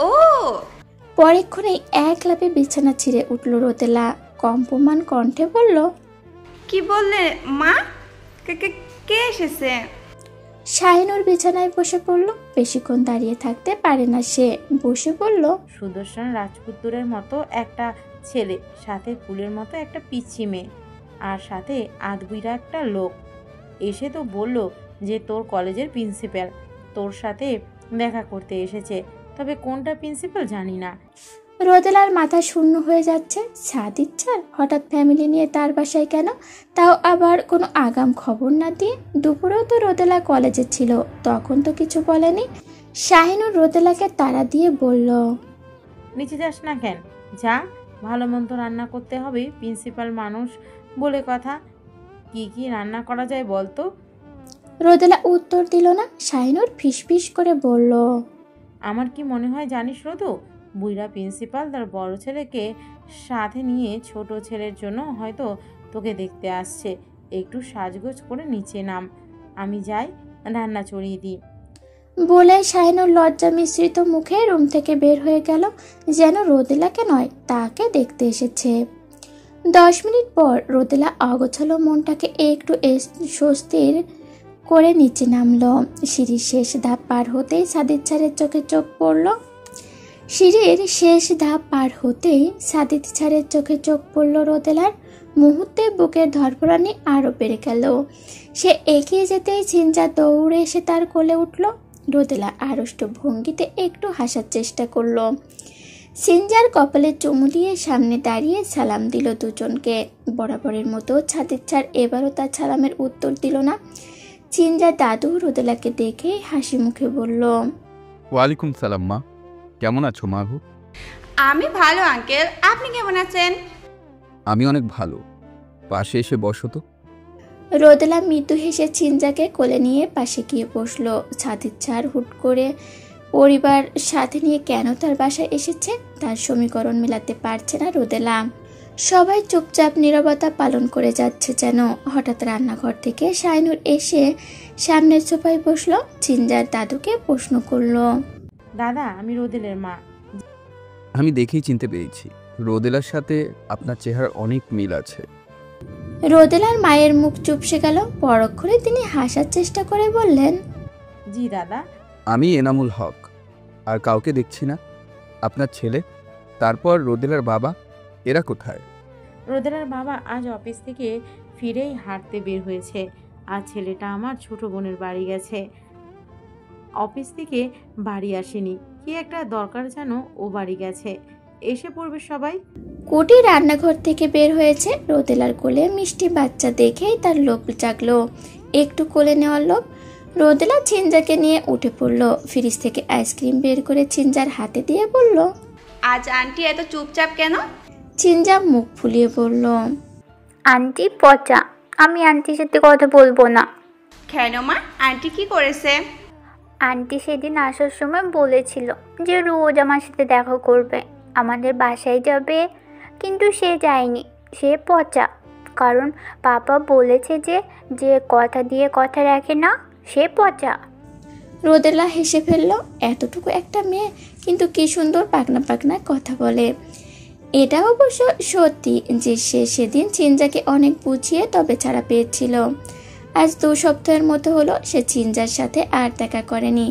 ও, পরেক্ষণেই এক লাফে বিছানা ছিঁড়ে উঠল রোদেলা। কম্পমান কণ্ঠে বলল, কি বললে মা? কে এসেছে? শাহিনুর বিছানায় বসে পড়ল। বেশিক্ষণ দাঁড়িয়ে থাকতে পারে না সে, বসে বলল, সুদর্শন রাজপুত্রের মতো একটা ছেলে, সাথে ফুলের মতো একটা পিচ্ছি মেয়ে, আর সাথে আধবুইরা একটা লোক এসে তো বলল যে তোর কলেজের প্রিন্সিপাল তোর সাথে দেখা করতে এসেছে। তবে কোনটা প্রিন্সিপাল জানি না। রোদেলার মাথা শূন্য হয়ে যাচ্ছে। সাদিচ্ছার হঠাৎ ফ্যামিলি নিয়ে তার বাসায় কেন, তাও আবার কোনো আগাম খবর না দিয়ে। দুপুরেও তো রোদেলা কলেজে ছিল, তখন তো কিছু বলেনি। শাহিনুর রোদেলাকে তাড়া দিয়ে বলল, নিচে যাস না কেন? যা, ভালো মন্দ রান্না করতে হবে, প্রিন্সিপাল মানুষ বলে কথা। কি কি রান্না করা যায় বলতো? রোদেলা উত্তর দিল না। শাহিনুর ফিসফিস করে বলল, আমার কি মনে হয় জানিস রোদু, বুইরা প্রিন্সিপাল তার বড় ছেলেকে সাথে নিয়ে ছোট ছেলের জন্য হয়তো তোকে দেখতে আসছে। একটু সাজগোজ করে নিচে নাম, আমি যাই রান্না চড়িয়ে দিই। বলে শাহিনুর লজ্জা মিশ্রিত মুখে রুম থেকে বের হয়ে গেল, যেন রোদেলাকে নয় তাকে দেখতে এসেছে। 10 মিনিট পর রোদেলা অগোছালো মনটাকে একটু স্বস্তির করে নিচে নামলো। সিঁড়ির শেষ ধাপ পার হতেই সাদিচ্ছারের চোখে চোখ পড়ল। সিঁড়ির শেষ ধাপ পার হতেই সাদিচ্ছারের চোখে চোখ পড়ল রোদেলার। মুহূর্তে বুকের ধরফরানি আরও বেড়ে গেল। সে এগিয়ে যেতেই ছিনজা দৌড়ে এসে তার কোলে উঠল। রোদেলা আড়ষ্ট ভঙ্গিতে একটু হাসার চেষ্টা করলো। সিনজার কপালে চুমু দিয়ে সামনে দাঁড়িয়ে সালাম দিল দুজনকে। বরাবরের মতো সাদিচ্ছার এবারও তার সালামের উত্তর দিল না। সিনজার দাদু রোদেলাকে দেখে হাসি মুখে বলল, ওয়ালাইকুম সালাম মা, কেমন আছো মাহু? আমি ভালো আঙ্কেল, আপনি কেমন আছেন? আমি অনেক ভালো, পাশে এসে বসো তো। রোদেলা মৃদু হেসে সিনজাকে কোলে নিয়ে পাশে গিয়ে বসলো। সাদিচ্ছার হুট করে পরিবার সাথে নিয়ে কেন তার বাসায় এসেছে তার সমীকরণ মেলাতে পারছে না রোদেলা। সবাই চুপচাপ নীরবতা পালন করে যাচ্ছে যেন। হঠাৎ রান্নাঘর থেকে শাহিনুর এসে সামনের সোফায় বসলো। সিনজার দাদুকে প্রশ্ন করলো, দাদা, আমি রোদেলের মা। আমি দেখেই চিনতে পেরেছি, রোদেলার সাথে আপনার চেহারা অনেক মিল আছে। রোদেলার মায়ের মুখ চুপসে গেল। পরক্ষণে তিনি হাসার চেষ্টা করে বললেন, জি দাদা। আমি এনামুল হক, আর কাউকে দেখছি না। আপনার ছেলে, তারপর রোদেলার বাবা, এরা কোথায়? রোদেলার বাবা আজ অফিস থেকে ফিরেই হাঁটতে বের হয়েছে, আর ছেলেটা আমার ছোট বোনের বাড়ি গেছে। অফিস থেকে বাড়ি আসেনি, কি একটা দরকার যেন ও বাড়ি গেছে। এসে পড়বে সবাই। কোটি রান্নাঘর থেকে বের হয়েছে। রোদেলার কোলে মিষ্টি বাচ্চা দেখেই তার লোভ জাগলো। একটু কোলে নেওয়ার লোভ। রোদেলা ছিনজাকে নিয়ে উঠে পড়ল। ফ্রিজ থেকে আইসক্রিম বের করে ছিনজার হাতে দিয়ে বলল, আজ আন্টি এত চুপচাপ কেন? ছিনজা মুখ ফুলিয়ে বলল, আন্টি পচা, আমি আন্টির সাথে কথা বলবো না। কেন মা, আন্টি কি করেছে? আন্টি সেদিন আসার সময় বলেছিল যে রোজ আমার সাথে দেখা করবে, আমাদের বাসায় যাবে, কিন্তু সে যায়নি। সে পচা, কারণ পাপা বলেছে যে যে কথা দিয়ে কথা রাখে না সে পচা। রোদেলা হেসে ফেলল। এতটুকু একটা মেয়ে, কিন্তু কি সুন্দর পাকনা পাকনা কথা বলে। এটা অবশ্য সত্যি যে সে সেদিন ছিনজাকে অনেক বুঝিয়ে তবে ছাড়া পেয়েছিল। আজ 2 সপ্তাহের মতো হলো সে ছিনজার সাথে আর দেখা করেনি।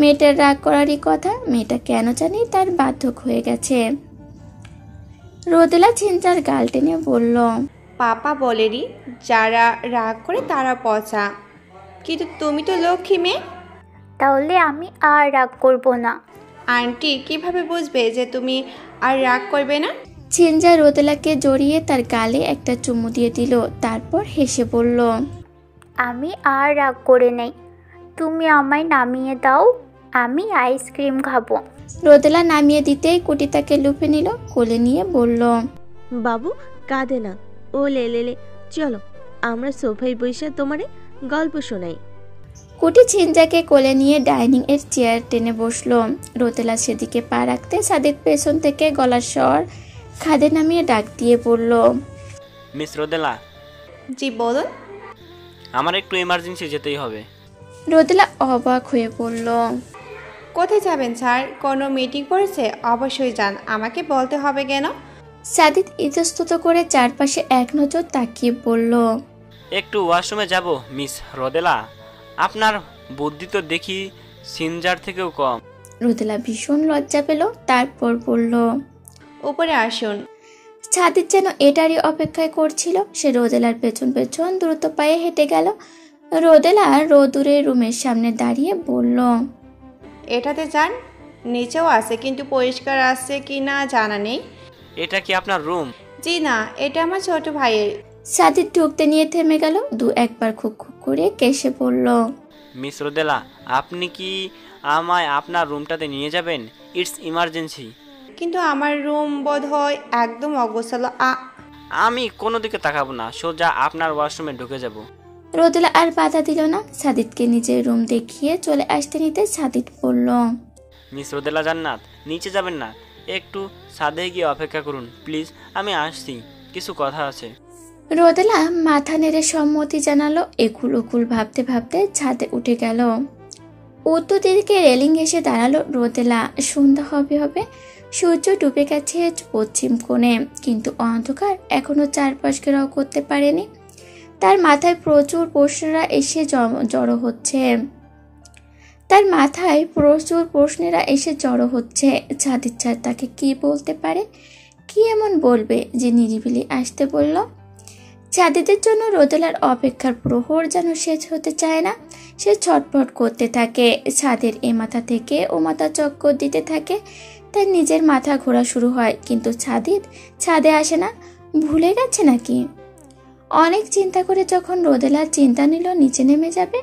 মেয়েটার রাগ করারই কথা, মেয়েটা কেন জানি তার বাধ্যক হয়ে গেছে। রোদেলা ছিনজার গাল টেনে বলল, পাপা বলেনি যারা রাগ করে তারা পচা, কিন্তু তুমি তো লক্ষ্মী মেয়ে। তাহলে আমি আর রাগ করব না। আন্টি কিভাবে বুঝবে যে তুমি আর রাগ করবে না? ছিনজা রোদেলাকে জড়িয়ে তার গালে একটা চুমু দিয়ে দিল, তারপর হেসে বলল, আমি আর রাগ করে নেই, তুমি আমায় নামিয়ে দাও, আমি আইসক্রিম খাবো। রোদেলা নামিয়ে দিতেই কুটি তাকে লুফে নিল, কোলে নিয়ে বলল, বাবু কাঁদে না, ও লে লে লে, চলো আমরা সোফায় বসে তোমারে গল্প শোনাই। কুটি ছিনজাকে কোলে নিয়ে ডাইনিং এর চেয়ার টেনে বসলো। রোদেলা সেদিকে পা রাখতে সাদিক পেছন থেকে গলার স্বর খাদে নামিয়ে ডাক দিয়ে বলল, মিস রোদেলা। জি বলুন। আমার একটু এমার্জেন্সি যেতেই হবে। রোদেলা অবাক হয়ে বলল, কোথায় যাবেন স্যার? কোনো মিটিং পড়েছে? অবশ্যই যান, আমাকে বলতে হবে কেন? সাদিক ইতস্তত করে চারপাশে এক নজর তাকিয়ে বলল, একটু ওয়াশরুমে যাব মিস রোদেলা। আপনার বুদ্ধি তো দেখি সিনজার থেকেও কম। রোদেলা ভীষণ লজ্জা পেল, তারপর বলল, উপরে আসুন। সাদিক যেন এটারই অপেক্ষায় করছিল। সে রোদেলার পেছন পেছন দ্রুত পায়ে হেঁটে গেল। রোদেলা রোদুরের রুমের সামনে দাঁড়িয়ে বলল, এটাতে যান, নিচেও আছে কিন্তু পরিষ্কার আছে কি না জানা নেই। এটা কি আপনার রুম? জি না, এটা আমার ছোট ভাইয়ের। সাদিক ঢুকতে নিয়ে থেমে গেল। 2-1 খুব খুব করে কেসে বলল, মিস রোদেলা, আপনি কি আমায় আপনার রুমটাতে নিয়ে যাবেন? It's emergency. কিন্তু আমার রুম বোধ হয় একদম অগোছালো। আমি কোনো দিকে তাকাবো না, সোজা আপনার ওয়াশরুমে ঢুকে যাব। রোদেলা আর বাধা দিল না। সাদিককে নিজের রুম দেখিয়ে চলে আসতে নিতে সাদিক বলল, মিস রোদেলা জান্নাত, নিচে যাবেন না, একটু ছাদে গিয়ে অপেক্ষা করুন প্লিজ, আমি আসছি, কিছু কথা আছে। রোদেলা মাথা নেড়ে সম্মতি জানালো। একুল উকুল ভাবতে ভাবতে ছাদে উঠে গেল। উত্তর দিকে রেলিং এসে দাঁড়ালো রোদেলা। সন্ধ্যা হবে হবে, সূর্য ডুবে গেছে পশ্চিম কোণে, কিন্তু অন্ধকার এখনো চারপাশকে রও করতে পারেনি। তার মাথায় প্রচুর প্রশ্নেরা এসে জড়ো হচ্ছে। ছাদের ছাদ তাকে কি বলতে পারে, কি এমন বলবে যে নিরিবিলি আসতে বলল। ছাদেদের জন্য রোদেলার অপেক্ষার প্রহর যেন শেষ হতে চায় না। সে ছটফট করতে থাকে, ছাদের এ মাথা থেকে ও মাথা চক্কর দিতে থাকে। তার নিজের মাথা ঘোরা শুরু হয়, কিন্তু ছাদে আসে না। ভুলে গেছে নাকি? অনেক চিন্তা করে যখন রোদেলা চিন্তা নিল নিচে নেমে যাবে,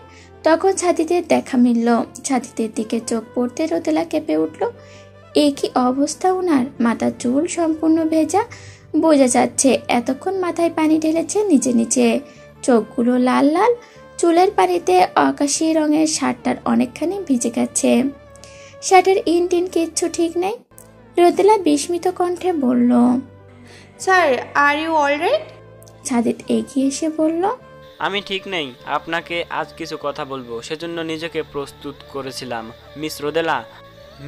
তখন ছাদিদের দেখা মিলল। ছাদিদের দিকে চোখ পড়তে রোদেলা কেঁপে উঠল। এ কি অবস্থা ওনার! মাথার চুল সম্পূর্ণ ভেজা, বোঝা যাচ্ছে এতক্ষণ মাথায় পানি ঢেলেছে নিচে নিচে। চোখগুলো লাল লাল, চুলের পানিতে আকাশি রঙের শার্টটার অনেকখানি ভিজে গেছে। শার্টের ইনটিন কিচ্ছু ঠিক নেই। রোদেলা বিস্মিত কণ্ঠে বলল, স্যার, আর ইউ অলরাইট? ছাদিদ এগিয়ে এসে বলল, আমি ঠিক নেই, আপনাকে আজ কিছু কথা বলবো, সেজন্য নিজেকে প্রস্তুত করেছিলাম।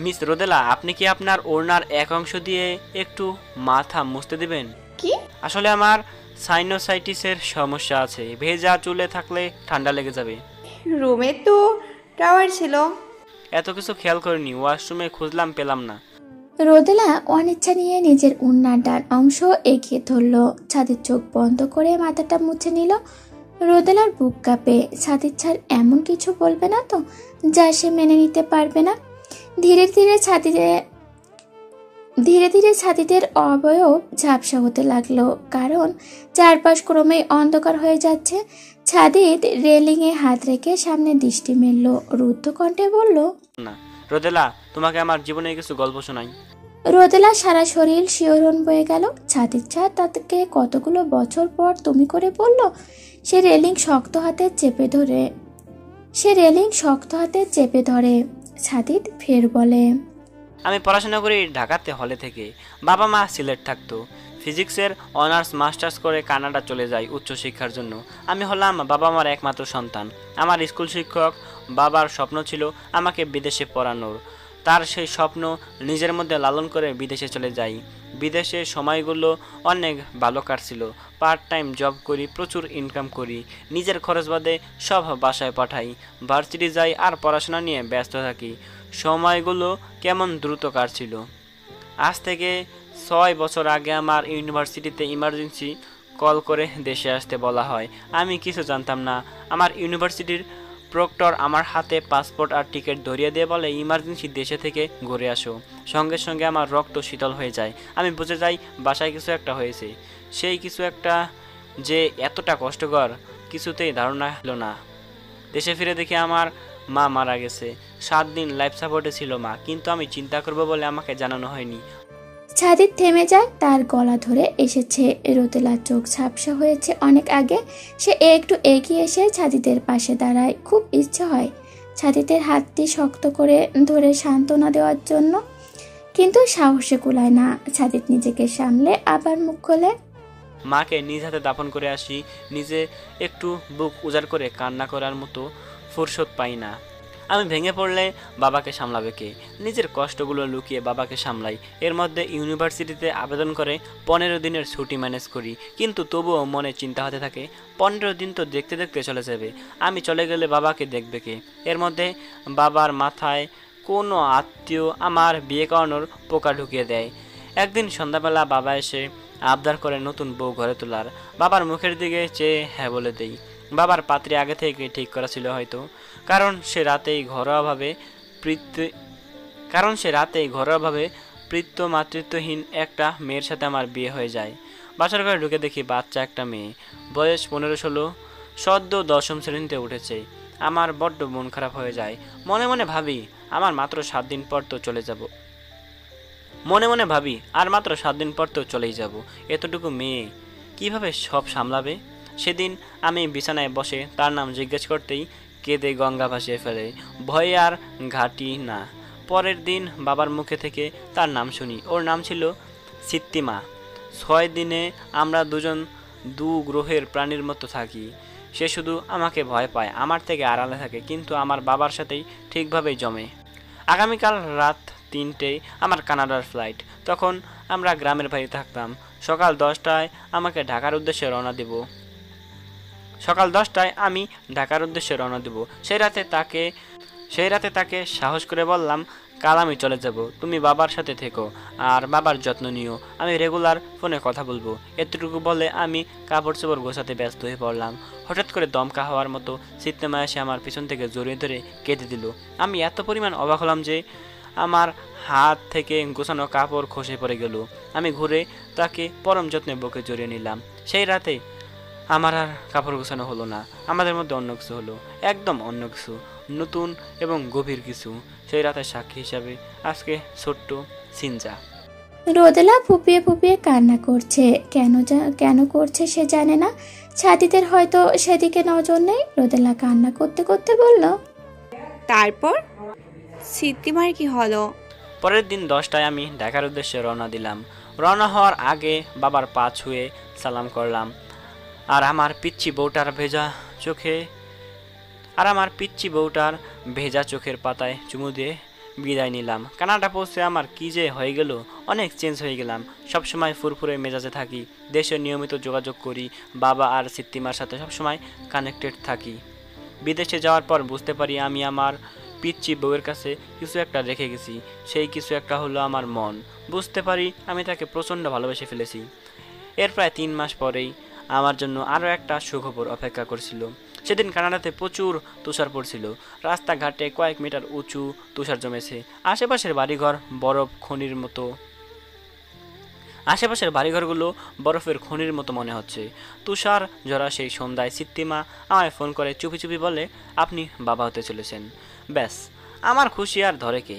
মিস রোদেলা, আপনি কি আপনার ওড়নার এক অংশ দিয়ে একটু মাথা মুছতে দিবেন? কি? আসলে আমার সাইনোসাইটিসের সমস্যা আছে, ভেজা চুলে থাকলে ঠান্ডা লেগে যাবে। রুমে তো টাওয়ার ছিল। এত কিছু খেয়াল করিনি, ওয়াশরুমে খুঁজলাম পেলাম না। রোদেলা অনিচ্ছা নিয়ে নিজের ওড়নার ডান অংশ এগিয়ে ধরল। ছাদের চোখ বন্ধ করে মাথাটা মুছে নিল। রোদেলার বুক কাঁপে। ছাদের ছাড় এমন কিছু বলবে না তো যা সে মেনে নিতে পারবে না। ধীরে ধীরে ছাতিদের অবয়ব ঝাপসা হতে লাগলো, কারণ চারপাশ ক্রমেই অন্ধকার হয়ে যাচ্ছে। ছাদিদ রেলিংয়ে হাত রেখে সামনে দৃষ্টি মেলল, রুদ্ধ কণ্ঠে বলল, না রোদেলা, তোমাকে আমার জীবনে কিছু গল্প শোনাই। রোদেলা সারা শরীর শিহরণ বয়ে গেল। ছাতির ছাদ তাকে কতগুলো বছর পর তুমি করে বলল। সে রেলিং শক্ত হাতে চেপে ধরে। ছাতিদ ফের বলে, আমি পড়াশোনা করি ঢাকাতে হলে থেকে। বাবা মা সিলেট থাকতো। ফিজিক্সের অনার্স মাস্টার্স করে কানাডা চলে যাই উচ্চশিক্ষার জন্য। আমি হলাম বাবা মার একমাত্র সন্তান। আমার স্কুল শিক্ষক বাবার স্বপ্ন ছিল আমাকে বিদেশে পড়ানোর। তার সেই স্বপ্ন নিজের মধ্যে লালন করে বিদেশে চলে যাই। বিদেশে সময়গুলো অনেক ভালো কাটছিল। পার্ট টাইম জব করি, প্রচুর ইনকাম করি, নিজের খরচ বাদে সব বাসায় পাঠাই, ভার্সিটি যাই আর পড়াশোনা নিয়ে ব্যস্ত থাকি। সময়গুলো কেমন দ্রুত কাটছিল। আজ থেকে 6 বছর আগে আমার ইউনিভার্সিটিতে ইমার্জেন্সি কল করে দেশে আসতে বলা হয়। আমি কিছু জানতাম না। আমার ইউনিভার্সিটির প্রক্টর আমার হাতে পাসপোর্ট আর টিকিট ধরিয়ে দিয়ে বলে, ইমার্জেন্সি দেশে থেকে ঘুরে আসো। সঙ্গে সঙ্গে আমার রক্ত শীতল হয়ে যায়। আমি বুঝে যাই বাসায় কিছু একটা হয়েছে। সেই কিছু একটা যে এতটা কষ্টকর কিছুতেই ধারণা হলো না। দেশে ফিরে দেখি আমার মা মারা গেছে। 7 দিন লাইফ সাপোর্টে ছিল মা, কিন্তু আমি চিন্তা করব বলে আমাকে জানানো হয়নি। ছাদিদ থেমে যায়। তার গলা ধরে এসেছে। রোদেলার চোখ ঝাপসা হয়েছে অনেক আগে। সে একটু এগিয়ে এসে ছাদিদের পাশে দাঁড়ায়। খুব ইচ্ছে হয় ছাদিদের হাতটি শক্ত করে ধরে সান্ত্বনা দেওয়ার জন্য, কিন্তু সাহসে কুলায় না। ছাদিদ নিজেকে সামলে আবার মুখ খোলে, মাকে নিজ হাতে দাফন করে আসি। নিজে একটু বুক উজাড় করে কান্না করার মতো ফুরসত পাই না। আমি ভেঙে পড়লে বাবাকে সামলাবে কে? নিজের কষ্টগুলো লুকিয়ে বাবাকে সামলাই। এর মধ্যে ইউনিভার্সিটিতে আবেদন করে 15 দিনের ছুটি ম্যানেজ করি, কিন্তু তবুও মনে চিন্তা হতে থাকে 15 দিন তো দেখতে দেখতে চলে যাবে। আমি চলে গেলে বাবাকে দেখবে কে? এর মধ্যে বাবার মাথায় কোনো আত্মীয় আমার বিয়ে করানোর পোকা ঢুকিয়ে দেয়। একদিন সন্ধ্যাবেলা বাবা এসে আবদার করে নতুন বউ ঘরে তোলার। বাবার মুখের দিকে চেয়ে হ্যাঁ বলে দেই। বাবার পাত্রী আগে থেকে ঠিক করা ছিল হয়তো, কারণ সে রাতেই ঘরোয়াভাবে পিতৃ মাতৃত্বহীন একটা মেয়ের সাথে আমার বিয়ে হয়ে যায়। বাসার ঘরে ঢুকে দেখি বাচ্চা একটা মেয়ে, বয়স 15-16, সদ্য 10ম শ্রেণীতে উঠেছে। আমার বড্ড মন খারাপ হয়ে যায়। মনে মনে ভাবি আর মাত্র 7 দিন পর তো চলেই যাব। এতটুকু মেয়ে কিভাবে সব সামলাবে? সেদিন আমি বিছানায় বসে তার নাম জিজ্ঞেস করতেই কেঁদে গঙ্গা ভাসিয়ে ফেলে। ভয়ে আর ঘাটি না। পরের দিন বাবার মুখে থেকে তার নাম শুনি। ওর নাম ছিল সিত্তিমা। 6 দিনে আমরা দুজন 2 গ্রহের প্রাণীর মতো থাকি। সে শুধু আমাকে ভয় পায়, আমার থেকে আড়ালে থাকে, কিন্তু আমার বাবার সাথেই ঠিকভাবেই জমে। আগামীকাল রাত 3টেয় আমার কানাডার ফ্লাইট। তখন আমরা গ্রামের বাড়ি থাকতাম। সকাল 10টায় আমি ঢাকার উদ্দেশ্যে রওনা দেব। সেই রাতে তাকে সাহস করে বললাম, কাল আমি চলে যাব, তুমি বাবার সাথে থেকো আর বাবার যত্ন নিও। আমি রেগুলার ফোনে কথা বলবো। এতটুকু বলে আমি কাপড় চোপড় গোছাতে ব্যস্ত হয়ে পড়লাম। হঠাৎ করে দমকা হওয়ার মতো সিত্তেমা এসে আমার পিছন থেকে জড়িয়ে ধরে কেঁদে দিল। আমি এত পরিমাণ অবাক হলাম যে আমার হাত থেকে গোছানো কাপড় খসে পড়ে গেল। আমি ঘুরে তাকে পরম যত্নে বুকে জড়িয়ে নিলাম। সেই রাতে আমার আর কাপড় গোছানো হলো না। আমাদের মধ্যে অন্য কিছু হলো, একদম অন্য কিছু, নতুন এবং গভীর কিছু। সেই রাতের সাক্ষী হিসাবে আজকে ছোট্ট সিনজা। রোদেলা ফুপিয়ে ফুপিয়ে কান্না করছে। কেন করছে সে জানে না। ছাতিদের হয়তো সেদিকে নজর নেই। রোদেলা কান্না করতে করতে বলল, তারপর সিদ্ধিমার কি হলো? পরের দিন 10টায় আমি ঢাকার উদ্দেশ্যে রওনা দিলাম। রওনা হওয়ার আগে বাবার পা ছুঁয়ে সালাম করলাম আর আমার পিচ্চি বউটার ভেজা চোখের পাতায় চুমু দিয়ে বিদায় নিলাম। কানাডা পৌঁছে আমার কি যে হয়ে গেল, অনেক চেঞ্জ হয়ে গেলাম। সবসময় ফুরফুরে মেজাজে থাকি, দেশে নিয়মিত যোগাযোগ করি, বাবা আর সিত্তিমার সাথে সবসময় কানেক্টেড থাকি। বিদেশে যাওয়ার পর বুঝতে পারি আমি আমার পিচ্চি বউয়ের কাছে কিছু একটা রেখে গেছি। সেই কিছু একটা হলো আমার মন। বুঝতে পারি আমি তাকে প্রচণ্ড ভালোবেসে ফেলেছি। এর প্রায় 3 মাস পরেই আমার জন্য আরও একটা সুখবর অপেক্ষা করছিল। সেদিন কানাডাতে প্রচুর তুষার পড়ছিল। রাস্তাঘাটে কয়েক মিটার উঁচু তুষার জমেছে। আশেপাশের বাড়িঘর বরফ খনির মতো। আশেপাশের বাড়িঘরগুলো বরফের খনির মতো মনে হচ্ছে। তুষার ঝরা সেই সন্ধ্যায় সিত্তিমা আমায় ফোন করে চুপি চুপি বলে, আপনি বাবা হতে চলেছেন। ব্যাস, আমার খুশি আর ধরে কে।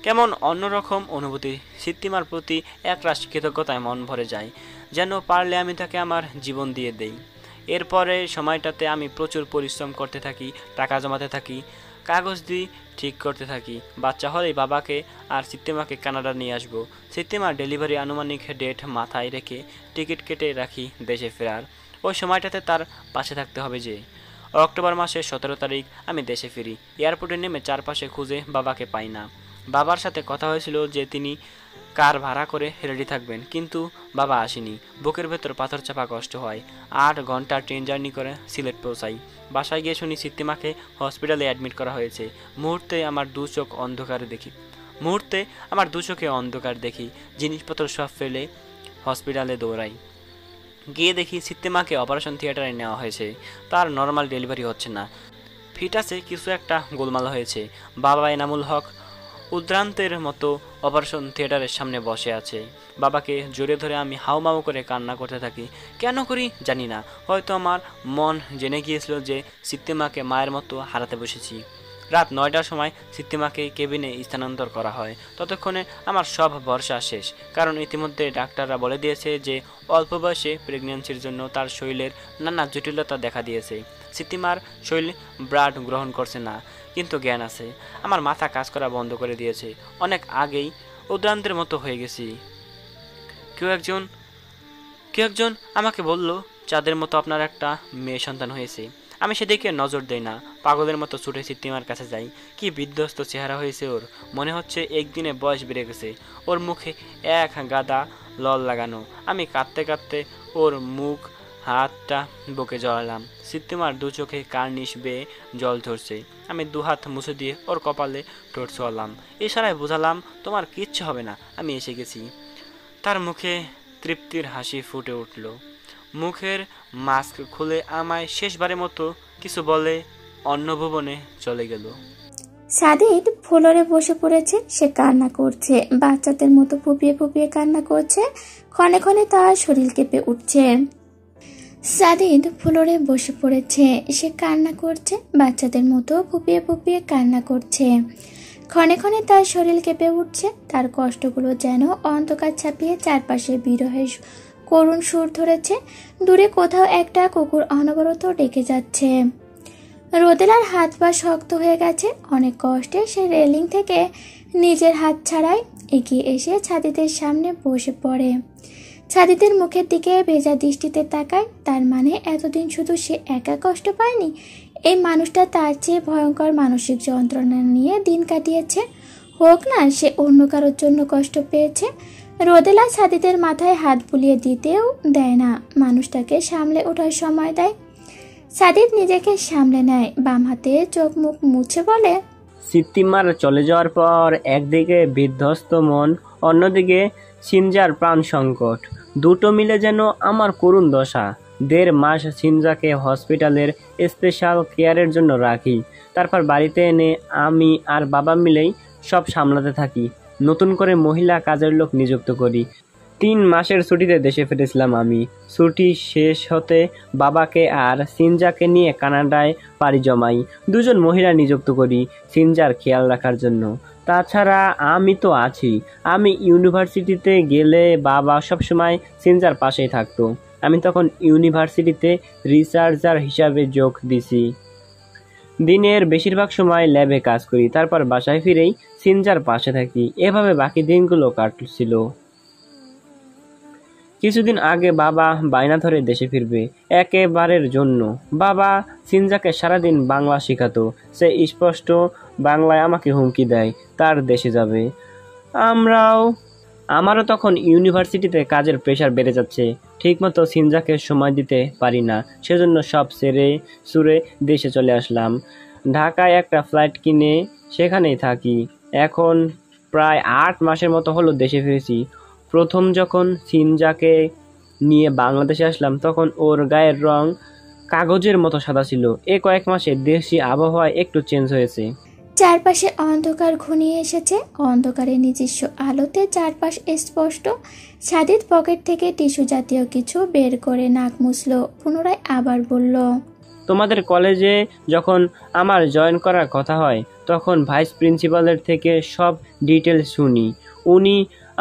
কেমন অন্যরকম অনুভূতি। সিত্তিমার প্রতি একরাশ কৃতজ্ঞতায় মন ভরে যায়, যেন পারলে আমি তাকে আমার জীবন দিয়ে দেই। এরপরে সময়টাতে আমি প্রচুর পরিশ্রম করতে থাকি, টাকা জমাতে থাকি, কাগজ দিয়ে ঠিক করতে থাকি। বাচ্চা হলেই বাবাকে আর সিত্তিমাকে কানাডা নিয়ে আসবো। সিত্তিমার ডেলিভারি আনুমানিক ডেট মাথায় রেখে টিকিট কেটে রাখি দেশে ফেরার। ওই সময়টাতে তার পাশে থাকতে হবে যে। অক্টোবর মাসের 17 তারিখ আমি দেশে ফিরি। এয়ারপোর্টে নেমে চারপাশে খুঁজে বাবাকে পাই না। বাবার সাথে কথা হয়েছিল যে তিনি কার ভাড়া করে রেডি থাকবেন, কিন্তু বাবা আসেনি। বুকের ভেতর পাথর চাপা কষ্ট হয়। 8 ঘন্টা ট্রেন জার্নি করে সিলেট পৌঁছাই। বাসায় গিয়ে শুনি সিত্তিমাকে হসপিটালে অ্যাডমিট করা হয়েছে। মুহূর্তে আমার দু চোখে অন্ধকার দেখি। জিনিসপত্র সব ফেলে হসপিটালে দৌড়াই। গিয়ে দেখি সিত্তিমাকে অপারেশন থিয়েটারে নেওয়া হয়েছে। তার নর্মাল ডেলিভারি হচ্ছে না, ফিটাসে কিছু একটা গোলমাল হয়েছে। বাবা এনামুল হক উদ্রান্তের মতো অপারেশন থিয়েটারের সামনে বসে আছে। বাবাকে জড়িয়ে ধরে আমি হাউমাউ করে কান্না করতে থাকি। কেন করি জানি না, হয়তো আমার মন জেনে গিয়েছিল যে সিত্তিমাকে মায়ের মতো হারাতে বসেছি। রাত 9টার সময় সিত্তিমাকে কেবিনে স্থানান্তর করা হয়। ততক্ষণে আমার সব ভরসা শেষ, কারণ ইতিমধ্যে ডাক্তাররা বলে দিয়েছে যে অল্প বয়সে প্রেগন্যান্সির জন্য তার শরীরের নানা জটিলতা দেখা দিয়েছে। সিত্তিমার শরীর ব্লাড গ্রহণ করছে না, কিন্তু জ্ঞান আছে। আমার মাথা কাজ করা বন্ধ করে দিয়েছে। অনেক আগেই উদ্রান্তের মতো হয়ে গেছি। কেউ একজন আমাকে বলল, চাঁদের মতো আপনার একটা মেয়ে সন্তান হয়েছে। আমি সেদিকে নজর দেই না, পাগলের মতো ছুটে সিত্তিমার কাছে যাই। কি বিধ্বস্ত চেহারা হয়েছে ওর, মনে হচ্ছে একদিনে বয়স বেড়ে গেছে। ওর মুখে এক গাদা লল লাগানো। আমি কাঁদতে কাঁদতে ওর মুখ হাতটা বুকে জড়ালাম। সিত্তিমার দু চোখে কার্নিশ বেয়ে জল ধরছে। আমি দুহাত মুছে দিয়ে ওর কপালে ঠোঁট ছোঁয়ালাম। ইশারায় বোঝালাম, তোমার কিচ্ছু হবে না, আমি এসে গেছি। তার মুখে তৃপ্তির হাসি ফুটে উঠল। মুখের মাস্ক খুলে আমায় শেষবারের মতো কিছু বলে অন্য ভুবনে চলে গেল। সাদিদ ফ্লোরে বসে পড়েছে। সে কান্না করছে, বাচ্চাদের মতো ফুপিয়ে ফুপিয়ে কান্না করছে। ক্ষণে ক্ষণে তার শরীর কেঁপে উঠছে। সাদিদ ফ্লোরে বসে পড়েছে, সে কান্না করছে, বাচ্চাদের মতো ফুপিয়ে ফুপিয়ে কান্না করছে। ক্ষণে ক্ষণে তার শরীর কেঁপে উঠছে। তার কষ্টগুলো যেন অন্ধকার ছাপিয়ে চারপাশে বিরহের করুণ সুর ধরেছে। দূরে কোথাও একটা কুকুর অনবরত ডেকে যাচ্ছে। রোদেলার হাত পা শক্ত হয়ে গেছে। অনেক কষ্টে সে রেলিং থেকে নিজের হাত ছাড়ায় এগিয়ে এসে ছাদিদের সামনে বসে পড়ে। ছাদিদের মুখের দিকে ভেজা দৃষ্টিতে তাকায়। তার মানে এতদিন শুধু সে একা কষ্ট পায়নি, এই মানুষটা তার চেয়ে ভয়ঙ্কর মানসিক যন্ত্রণা নিয়ে দিন কাটিয়েছে। হোক না সে অন্য কারোর জন্য কষ্ট পেয়েছে। রোদেলা ছাদিদের মাথায় হাত বুলিয়ে দিতেও দেয় না, মানুষটাকে সামলে ওঠার সময় দেয়। সাদিদ নিজেকে সামলে নেয়, বাম হাতে চোখ মুখ মুছে বলে, সিত্তিমার চলে যাওয়ার পর একদিকে বিধ্বস্ত মন, অন্যদিকে সিনজার প্রাণ সংকট, দুটো মিলে যেন আমার করুণ দশা। 1.5 মাস সিনজাকে হসপিটালের স্পেশাল কেয়ারের জন্য রাখি। তারপর বাড়িতে এনে আমি আর বাবা মিলেই সব সামলাতে থাকি। নতুন করে মহিলা কাজের লোক নিযুক্ত করি। 3 মাসের ছুটিতে দেশে ফিরেছিলাম আমি। ছুটি শেষ হতে বাবাকে আর সিনজাকে নিয়ে কানাডায় পাড়ি জমাই। 2 জন মহিলা নিযুক্ত করি সিনজার খেয়াল রাখার জন্য। তাছাড়া আমি তো আছি। আমি ইউনিভার্সিটিতে গেলে বাবা সবসময় সিনজার পাশেই থাকতো। আমি তখন ইউনিভার্সিটিতে রিসার্চার হিসাবে যোগ দিছি। দিনের বেশিরভাগ সময় ল্যাবে কাজ করি, তারপর বাসায় ফিরেই সিনজার পাশে থাকি। এভাবে বাকি দিনগুলো কাটছিল। কিছুদিন আগে বাবা বায়না ধরে দেশে ফিরবে একেবারের জন্য। বাবা সিনজাকে সারাদিন বাংলা শেখাতো। সে স্পষ্ট বাংলায় আমাকে হুমকি দেয় তার দেশে যাবে। আমারও তখন ইউনিভার্সিটিতে কাজের প্রেশার বেড়ে যাচ্ছে। ঠিকমতো সিনজাকে সময় দিতে পারি না, সেজন্য সব ছেড়ে সুরে দেশে চলে আসলাম। ঢাকায় একটা ফ্ল্যাট কিনে সেখানেই থাকি। এখন প্রায় 8 মাসের মতো হলো দেশে ফিরেছি। প্রথম যখন সিনজাকে নিয়ে বাংলাদেশে আসলাম তখন ওর গায়ের রং কাগজের মতো সাদা ছিল। কয়েক মাসে দেশি আবহাওয়ায় একটু চেঞ্জ হয়েছে। চারপাশে অন্ধকার ঘনিয়ে এসেছে। অন্ধকারের নিজস্ব আলোতে চারপাশ স্পষ্ট। সাদিদ পকেট থেকে টিস্যু জাতীয় কিছু বের করে নাক মুছল, পুনরায় আবার বলল, তোমাদের কলেজে যখন আমার জয়েন করার কথা হয় তখন ভাইস প্রিন্সিপালের থেকে সব ডিটেলস শুনি। উনি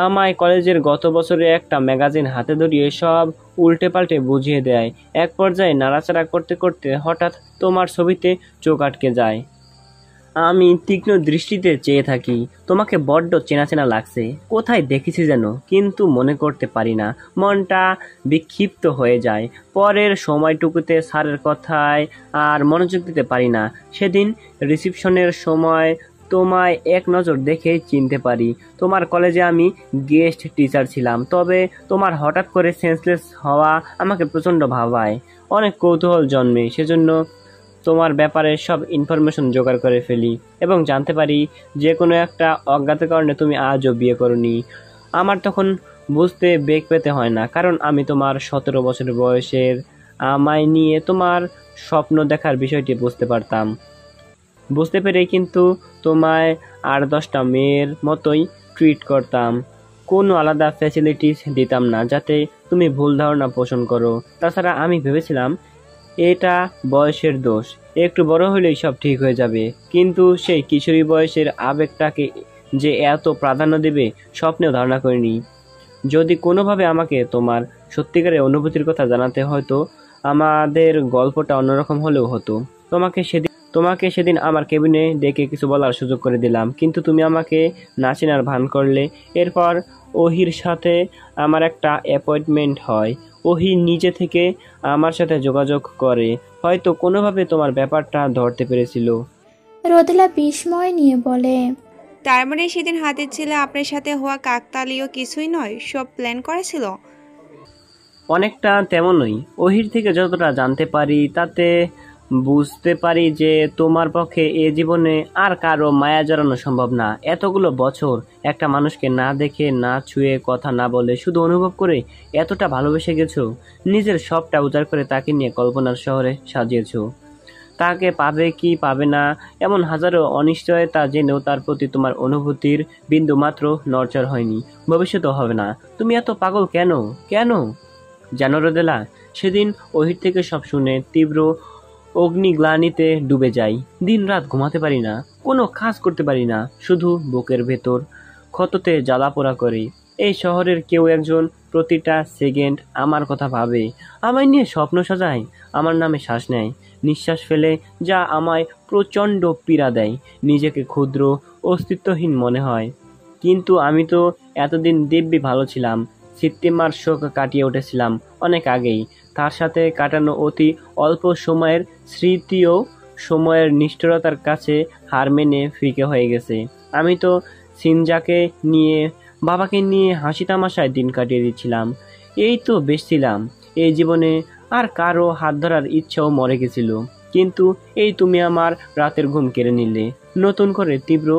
আমায় কলেজের গত বছরে একটা ম্যাগাজিন হাতে ধরিয়ে সব উল্টে পাল্টে বুঝিয়ে দেয়। এক পর্যায়ে নাড়াচাড়া করতে করতে হঠাৎ তোমার ছবিতে চোখ আটকে যায়। আমি তীক্ষ্ণ দৃষ্টিতে চেয়ে থাকি। তোমাকে বড্ড চেনা চেনা লাগছে, কোথায় দেখেছি যেন, কিন্তু মনে করতে পারি না। মনটা বিক্ষিপ্ত হয়ে যায়। পরের সময়টুকুতে স্যারের কথায় আর মনোযোগ দিতে পারি না। সেদিন রিসিপশনের সময় তোমায় এক নজর দেখে চিনতে পারি। তোমার কলেজে আমি গেস্ট টিচার ছিলাম, তবে তোমার হঠাৎ করে সেন্সলেস হওয়া আমাকে প্রচণ্ড ভাবায়। অনেক কৌতূহল জন্মে, সেজন্য তোমার ব্যাপারে সব ইনফরমেশন জোগাড় করে ফেলি এবং জানতে পারি যে কোনো একটা অজ্ঞাত কারণে তুমি আজও বিয়ে করনি। আমার তখন বুঝতে বেগ পেতে হয় না, কারণ আমি তোমার 17 বছর বয়সের আমায় নিয়ে তোমার স্বপ্ন দেখার বিষয়টি বুঝতে পারতাম। বুঝতে পেরে কিন্তু তোমায় আর 10টা মেয়ের মতোই ট্রিট করতাম। কোনো আলাদা ফ্যাসিলিটিস দিতাম না যাতে তুমি ভুল ধারণা পোষণ করো। তাছাড়া আমি ভেবেছিলাম এটা বয়সের দোষ, একটু বড় হলেই সব ঠিক হয়ে যাবে। কিন্তু সেই কিশোরী বয়সের আবেগটাকে যে এত প্রাধান্য দেবে স্বপ্নেও ধারণা করিনি। যদি কোনোভাবে আমাকে তোমার সত্যিকারের অনুভূতির কথা জানাতে হয়তো আমাদের গল্পটা অন্যরকম হলেও হতো। তোমাকে সেদিন আমার কেবিনে ডেকে কিছু বলার সুযোগ করে দিলাম, কিন্তু তুমি আমাকে না চেনার ভান করলে। এরপর ওহির সাথে আমার একটা অ্যাপয়েন্টমেন্ট হয়। ওহি নিজে থেকে আমার সাথে যোগাযোগ করে, হয়তো কোনোভাবে তোমার ব্যাপারটা ধরতে পেরেছিল। রোদেলা বিস্ময় নিয়ে বলে, তার মানে সেদিন হাতের ছেলে আপনার সাথে হওয়া কাকতালীয় কিছুই নয়, সব প্ল্যান করেছিল। অনেকটা তেমনই। ওহির থেকে যতটা জানতে পারি তাতে বুঝতে পারি যে তোমার পক্ষে এ জীবনে আর কারো মায়া জড়ানো সম্ভব না। এতগুলো বছর একটা মানুষকে না দেখে, না ছুঁয়ে, কথা না বলে, শুধু অনুভব করে এতটা ভালোবেসে গেছো। নিজের সবটা উজাড় করে তাকে নিয়ে কল্পনার শহরে সাজিয়েছো। তাকে পাবে কি পাবে না এমন হাজারো অনিশ্চয়তা জেনেও তার প্রতি তোমার অনুভূতির বিন্দু মাত্র নড়চড় হয়নি, ভবিষ্যতেও হবে না। তুমি এত পাগল কেন? কেন জানো রোদেলা, সেদিন ওহির থেকে সব শুনে তীব্র অগ্নিগ্লানিতে ডুবে যাই। দিন রাত ঘুমাতে পারি না, কোনো কাজ করতে পারি না, শুধু বুকের ভেতর ক্ষততে জ্বালা পোড়া করি। এই শহরের কেউ একজন প্রতিটা সেকেন্ড আমার কথা ভাবে, আমায় নিয়ে স্বপ্ন সাজায়, আমার নামে শ্বাস নেয়, নিঃশ্বাস ফেলে, যা আমায় প্রচণ্ড পীড়া দেয়। নিজেকে ক্ষুদ্র, অস্তিত্বহীন মনে হয়। কিন্তু আমি তো এতদিন দিব্যি ভালো ছিলাম। সিত্তিমার শোক কাটিয়ে উঠেছিলাম অনেক আগেই। তার সাথে কাটানো অতি অল্প সময়ের স্মৃতিও সময়ের নিষ্ঠুরতার কাছে হার মেনে ফিকে হয়ে গেছে। আমি তো সিনজাকে নিয়ে, বাবাকে নিয়ে হাসি তামাশায় দিন কাটিয়ে দিচ্ছিলাম। এই তো বেশ ছিলাম। এই জীবনে আর কারো হাত ধরার ইচ্ছাও মরে গেছিল। কিন্তু এই তুমি আমার রাতের ঘুম কেড়ে নিলে, নতুন করে তীব্র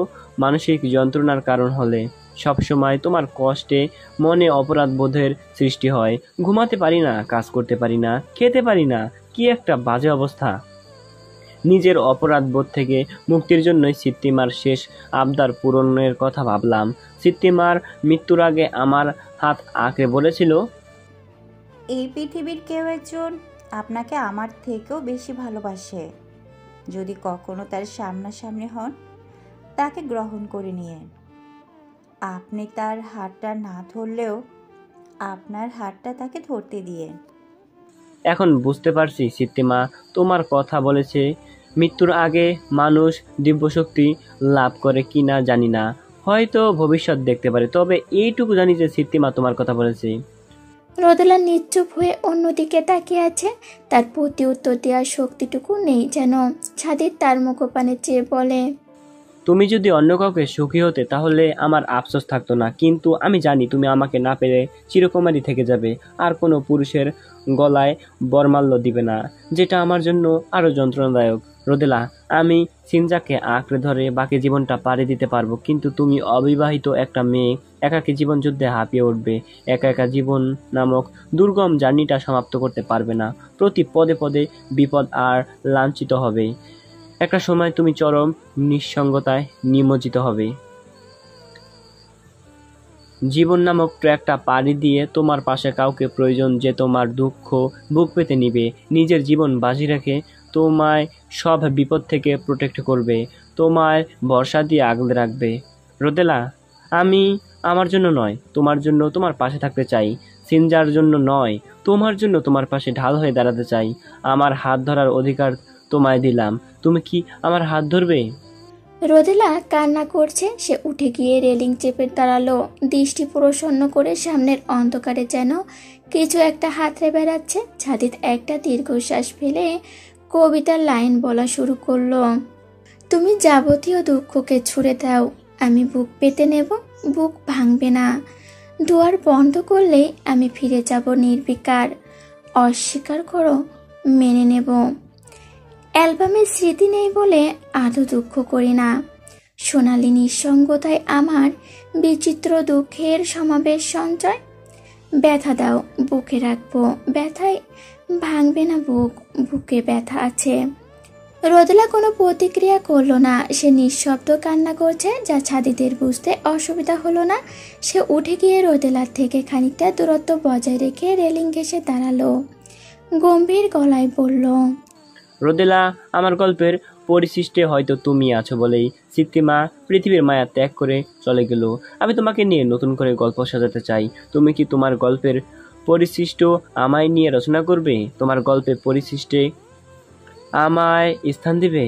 মানসিক যন্ত্রণার কারণ হলে। সবসময় তোমার কষ্টে মনে অপরাধ বোধের সৃষ্টি হয়। ঘুমাতে পারি না, কাজ করতে পারি না, খেতে পারি না। কি একটা বাজে অবস্থা। নিজের অপরাধ বোধ থেকে মুক্তির জন্যই সিত্তিমার শেষ আবদার পূরণের কথা ভাবলাম। সিত্তিমার মৃত্যুর আগে আমার হাত আঁকড়ে বলেছিল, এই পৃথিবীর কেউ একজন আপনাকে আমার থেকেও বেশি ভালোবাসে। যদি কখনো তার সামনাসামনি হন, তাকে গ্রহণ করে নিয়ে। আপনি তার হাতটা না ধরলেও আপনার হাতটা তাকে ধরতে দিয়ে। এখন বুঝতে পারছি সিত্তিমা তোমার কথা বলেছে। মৃত্যুর আগে মানুষ দিব্যশক্তি লাভ করে কি না জানি না, হয়তো ভবিষ্যৎ দেখতে পারে, তবে এইটুকু জানি যে সিত্তিমা তোমার কথা বলেছে। রোদেলা নিশ্চুপ হয়ে অন্যদিকে তাকিয়ে আছে। তার প্রতি উত্তর দেওয়ার শক্তিটুকু নেই যেন। ছাদির তার মুখপানে চেয়ে বলে, তুমি যদি অন্য কাউকে সুখী হতে তাহলে আমার আফসোস থাকতো না, কিন্তু আমি জানি তুমি আমাকে না পেরে চিরকুমারী থেকে যাবে, আর কোনো পুরুষের গলায় বরমাল্য দিবে না, যেটা আমার জন্য আরও যন্ত্রণাদায়ক। রোদেলা, আমি সিনজাকে আঁকড়ে ধরে বাকি জীবনটা পাড়ি দিতে পারবো, কিন্তু তুমি অবিবাহিত একটা মেয়ে একাকী জীবন যুদ্ধে হাঁপিয়ে উঠবে। একা একা জীবন নামক দুর্গম জার্নিটা সমাপ্ত করতে পারবে না। প্রতি পদে পদে বিপদ আর লাঞ্ছিত হবে। একটা সময় তুমি চরম নিঃসঙ্গতায় নিমজ্জিত হবে। জীবন নামক ট্র্যাকটা পাড়ি দিয়ে তোমার পাশে কাউকে প্রয়োজন যে তোমার দুঃখ বুক পেতে নিবে, নিজের জীবন বাজি রেখে তোমায় সব বিপদ থেকে প্রোটেক্ট করবে, তোমায় ভরসা দিয়ে আগলে রাখবে। রোদেলা, আমি আমার জন্য নয়, তোমার জন্য তোমার পাশে থাকতে চাই। সিনজার জন্য নয়, তোমার জন্য তোমার পাশে ঢাল হয়ে দাঁড়াতে চাই। আমার হাত ধরার অধিকার তোমায় দিলাম, তুমি কি আমার হাত ধরবে? রোদেলা কান্না করছে। সে উঠে গিয়ে রেলিং চেপে দাঁড়ালো, দৃষ্টি প্রসন্ন করে সামনের অন্ধকারে যেন কিছু একটা হাতড়ে বেড়াচ্ছে। ছাদিত একটা দীর্ঘশ্বাস ফেলে কবিতার লাইন বলা শুরু করলো। তুমি যাবতীয় দুঃখকে ছুড়ে দাও, আমি বুক পেতে নেব, বুক ভাঙবে না। দুয়ার বন্ধ করলেই আমি ফিরে যাব নির্বিকার। অস্বীকার করো, মেনে নেব। অ্যালবামের স্মৃতি নেই বলে আদৌ দুঃখ করি না। সোনালি নিঃসঙ্গতায় আমার বিচিত্র দুঃখের সমাবেশ সঞ্চয়। ব্যথা দাও, বুকে রাখবো, ব্যথায় ভাঙবে না বুক, বুকে ব্যথা আছে। রোদেলা কোনো প্রতিক্রিয়া করলো না। সে নিঃশব্দ কান্না করছে, যা ছাদিদের বুঝতে অসুবিধা হলো না। সে উঠে গিয়ে রোদেলার থেকে খানিকটা দূরত্ব বজায় রেখে রেলিং ঘেঁষে দাঁড়ালো। গম্ভীর গলায় বলল, রোদেলা, আমার গল্পের পরিশিষ্টে হয়তো তুমি আছো বলেই সিদ্ধিমা পৃথিবীর মায়া ত্যাগ করে চলে গেল। আমি তোমাকে নিয়ে নতুন করে গল্প সাজাতে চাই। তুমি কি তোমার গল্পের পরিশিষ্ট আমায় নিয়ে রচনা করবে? তোমার গল্পের পরিশিষ্টে আমায় স্থান দিবে?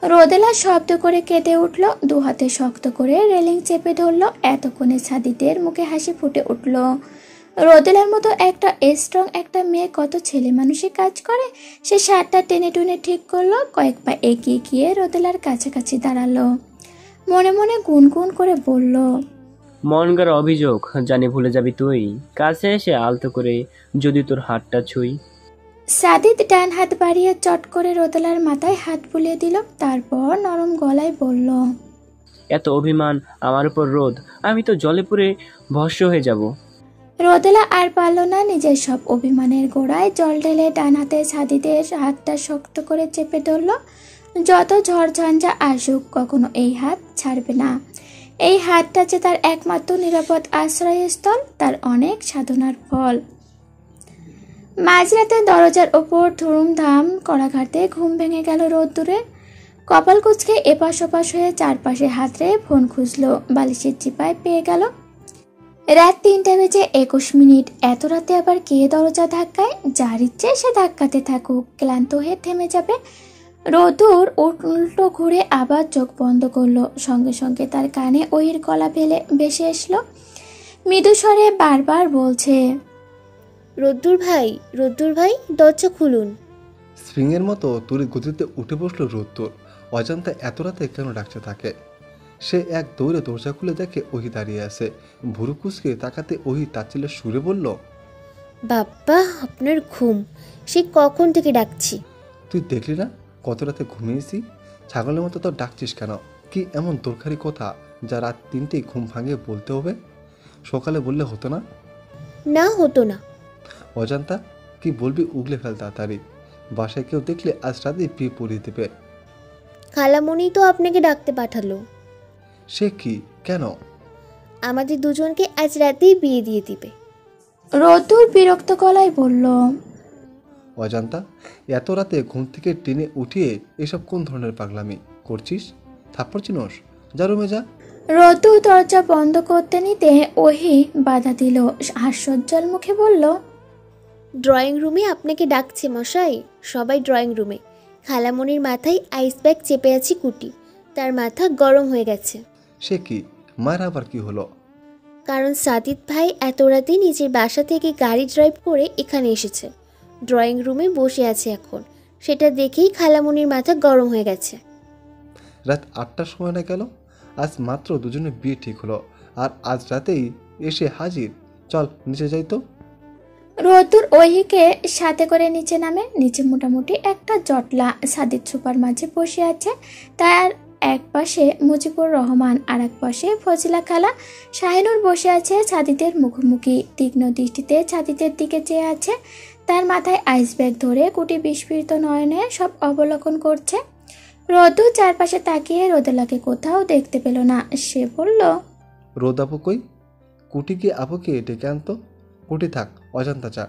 রোদেলা শব্দ করে কেঁদে উঠল, দু হাতে শক্ত করে রেলিং চেপে ধরল। এতক্ষণে ছাদিদের মুখে হাসি ফুটে উঠল। রোদেলার মতো একটা স্ট্রং একটা মেয়ে কত ছেলে মানুষই কাজ করে। সে শার্টটা টেনে টুনে ঠিক করলো, কয়েক পা এগিয়ে গিয়ে রোদেলার কাছাকাছি দাঁড়ালো। মনে মনে গুনগুন করে বলল, মন গড়া অভিযোগ জানি ভুলে যাবি তুই, কাছে এসে আলতো করে যদি তোর হাতটা ছুঁই। সাদিদ ডান হাত বাড়িয়ে চট করে রোদেলার মাথায় হাত বুলিয়ে দিল। তারপর নরম গলায় বলল, এত অভিমান আমার উপর রোদ, আমি তো জলে পুড়ে ভস্য হয়ে যাব। রোদেলা আর পারল না, নিজের সব অভিমানের গোড়ায় জল ঢেলে ডান হাতে সাদিদের হাতটা শক্ত করে চেপে ধরল। যত ঝড়ঝঞ্ঝা আসুক কখনো এই হাত ছাড়বে না। এই হাতটা যে তার একমাত্র নিরাপদ আশ্রয়স্থল, তার অনেক সাধনার ফল। মাঝরাতে দরজার ওপর ধুমধাম কড়াঘাতে ঘুম ভেঙে গেল রোদ্দুরে। কপাল কুঁচকে এপাশ ওপাশ হয়ে চারপাশে হাতড়ে ফোন খুঁজলো, বালিশের চিপায় পেয়ে গেল। রাত 3টা বেজে 21 মিনিট। এত রাতে আবার কে দরজা ধাক্কায়? যার ইচ্ছে সে ধাক্কাতে থাকুক, ক্লান্ত হয়ে থেমে যাবে। রোদুর উল্টো ঘুরে আবার চোখ বন্ধ করলো। সঙ্গে সঙ্গে তার কানে ওহির গলা ভেসে এসলো। মৃদু স্বরে বারবার বলছে, রোদ্দুর ভাই, দরজা খুলুন। স্প্রিংয়ের মতো তড়িৎ গতিতে উঠে বসলো রোদ্দুর। অজান্তা এত রাতে কেন ডাকছে তাকে। সে এক দৌড়ে দরজা খুলে দেখে ওহি দাঁড়িয়ে আছে। ভুরু কুচকে তাকাতে ওহি তাচ্ছিল্যের সুরে বলল, বাপ্পা, আপনার ঘুম, সে কখন থেকে ডাকছি। তুই দেখলি না কত রাতে ঘুমিয়েছি? ছাগলের মতো তো ডাকছিস কেন? কি এমন দরকারি কথা যা রাত 3টেই ঘুম ভাঙিয়ে বলতে হবে? সকালে বললে হতো না? না, হতো না। অজান্তা কি বলবি উগলে ফেল তাড়াতাড়ি। বাসায় কেউ দেখলে আজ রাতেই বিয়ে পড়িয়ে দেবে। খালামণি তো আপনাকে ডাকতে পাঠালো। সে কি? কেন? আমাদের দুজনকে আজ রাতেই বিয়ে দিয়ে দিবে। রোদ্দুর বিরক্ত গলায় বলল, অজান্তা এত রাতে ঘুম থেকে টেনে উঠিয়ে এসব কোন ধরনের পাগলামি করছিস? থাপ্পড় চিনোস? যা রুমে যা। রোদ্দুর দরজা বন্ধ করতে নিতে ওহি বাধা দিল। হাস্যোজ্জ্বল মুখে বলল, ড্রয়িং রুমে আপনাকে ডাকছে মশাই, সবাই ড্রয়িং রুমে। খালামণির মাথায় আইস ব্যাগ চেপে আছি কুটি, তার মাথা গরম হয়ে গেছে। সে কি? মায়ের আবার কি হলো? কারণ সাদিদ ভাই এত রাতে নিজের বাসা থেকে গাড়ি ড্রাইভ করে এখানে এসেছে, ড্রয়িং রুমে বসে আছে এখন। সেটা দেখেই খালামণির মাথা গরম হয়ে গেছে। রাত 8টার সময় না গেল? আজ মাত্র দুজনের বিয়ে ঠিক হলো, আর আজ রাতেই এসে হাজির। চল নিচে যাই তো। রোদ্দুর ওহিকে সাথে করে নিচে নামে। নিচে মোটামুটি একটা জটলা সাদিদ সুপার মাঝে বসে আছে। তার এক পাশে মুজিবুর রহমান, আর এক পাশে ফজিলা খালা। শাহিনুর বসে আছে ছাদিদের মুখোমুখি, তীক্ষ্ণ দৃষ্টিতে ছাদিদের দিকে চেয়ে আছে। তার মাথায় আইস ব্যাগ ধরে কুটি বিস্ফীরিত নয়নে সব অবলোকন করছে। রোদু চারপাশে তাকিয়ে রোদেলাকে কোথাও দেখতে পেল না। সে বলল, রোদ আপু কই? কুটি কি আপুকে ডেকে আনতো? কুটি থাক, অজান্তা চা।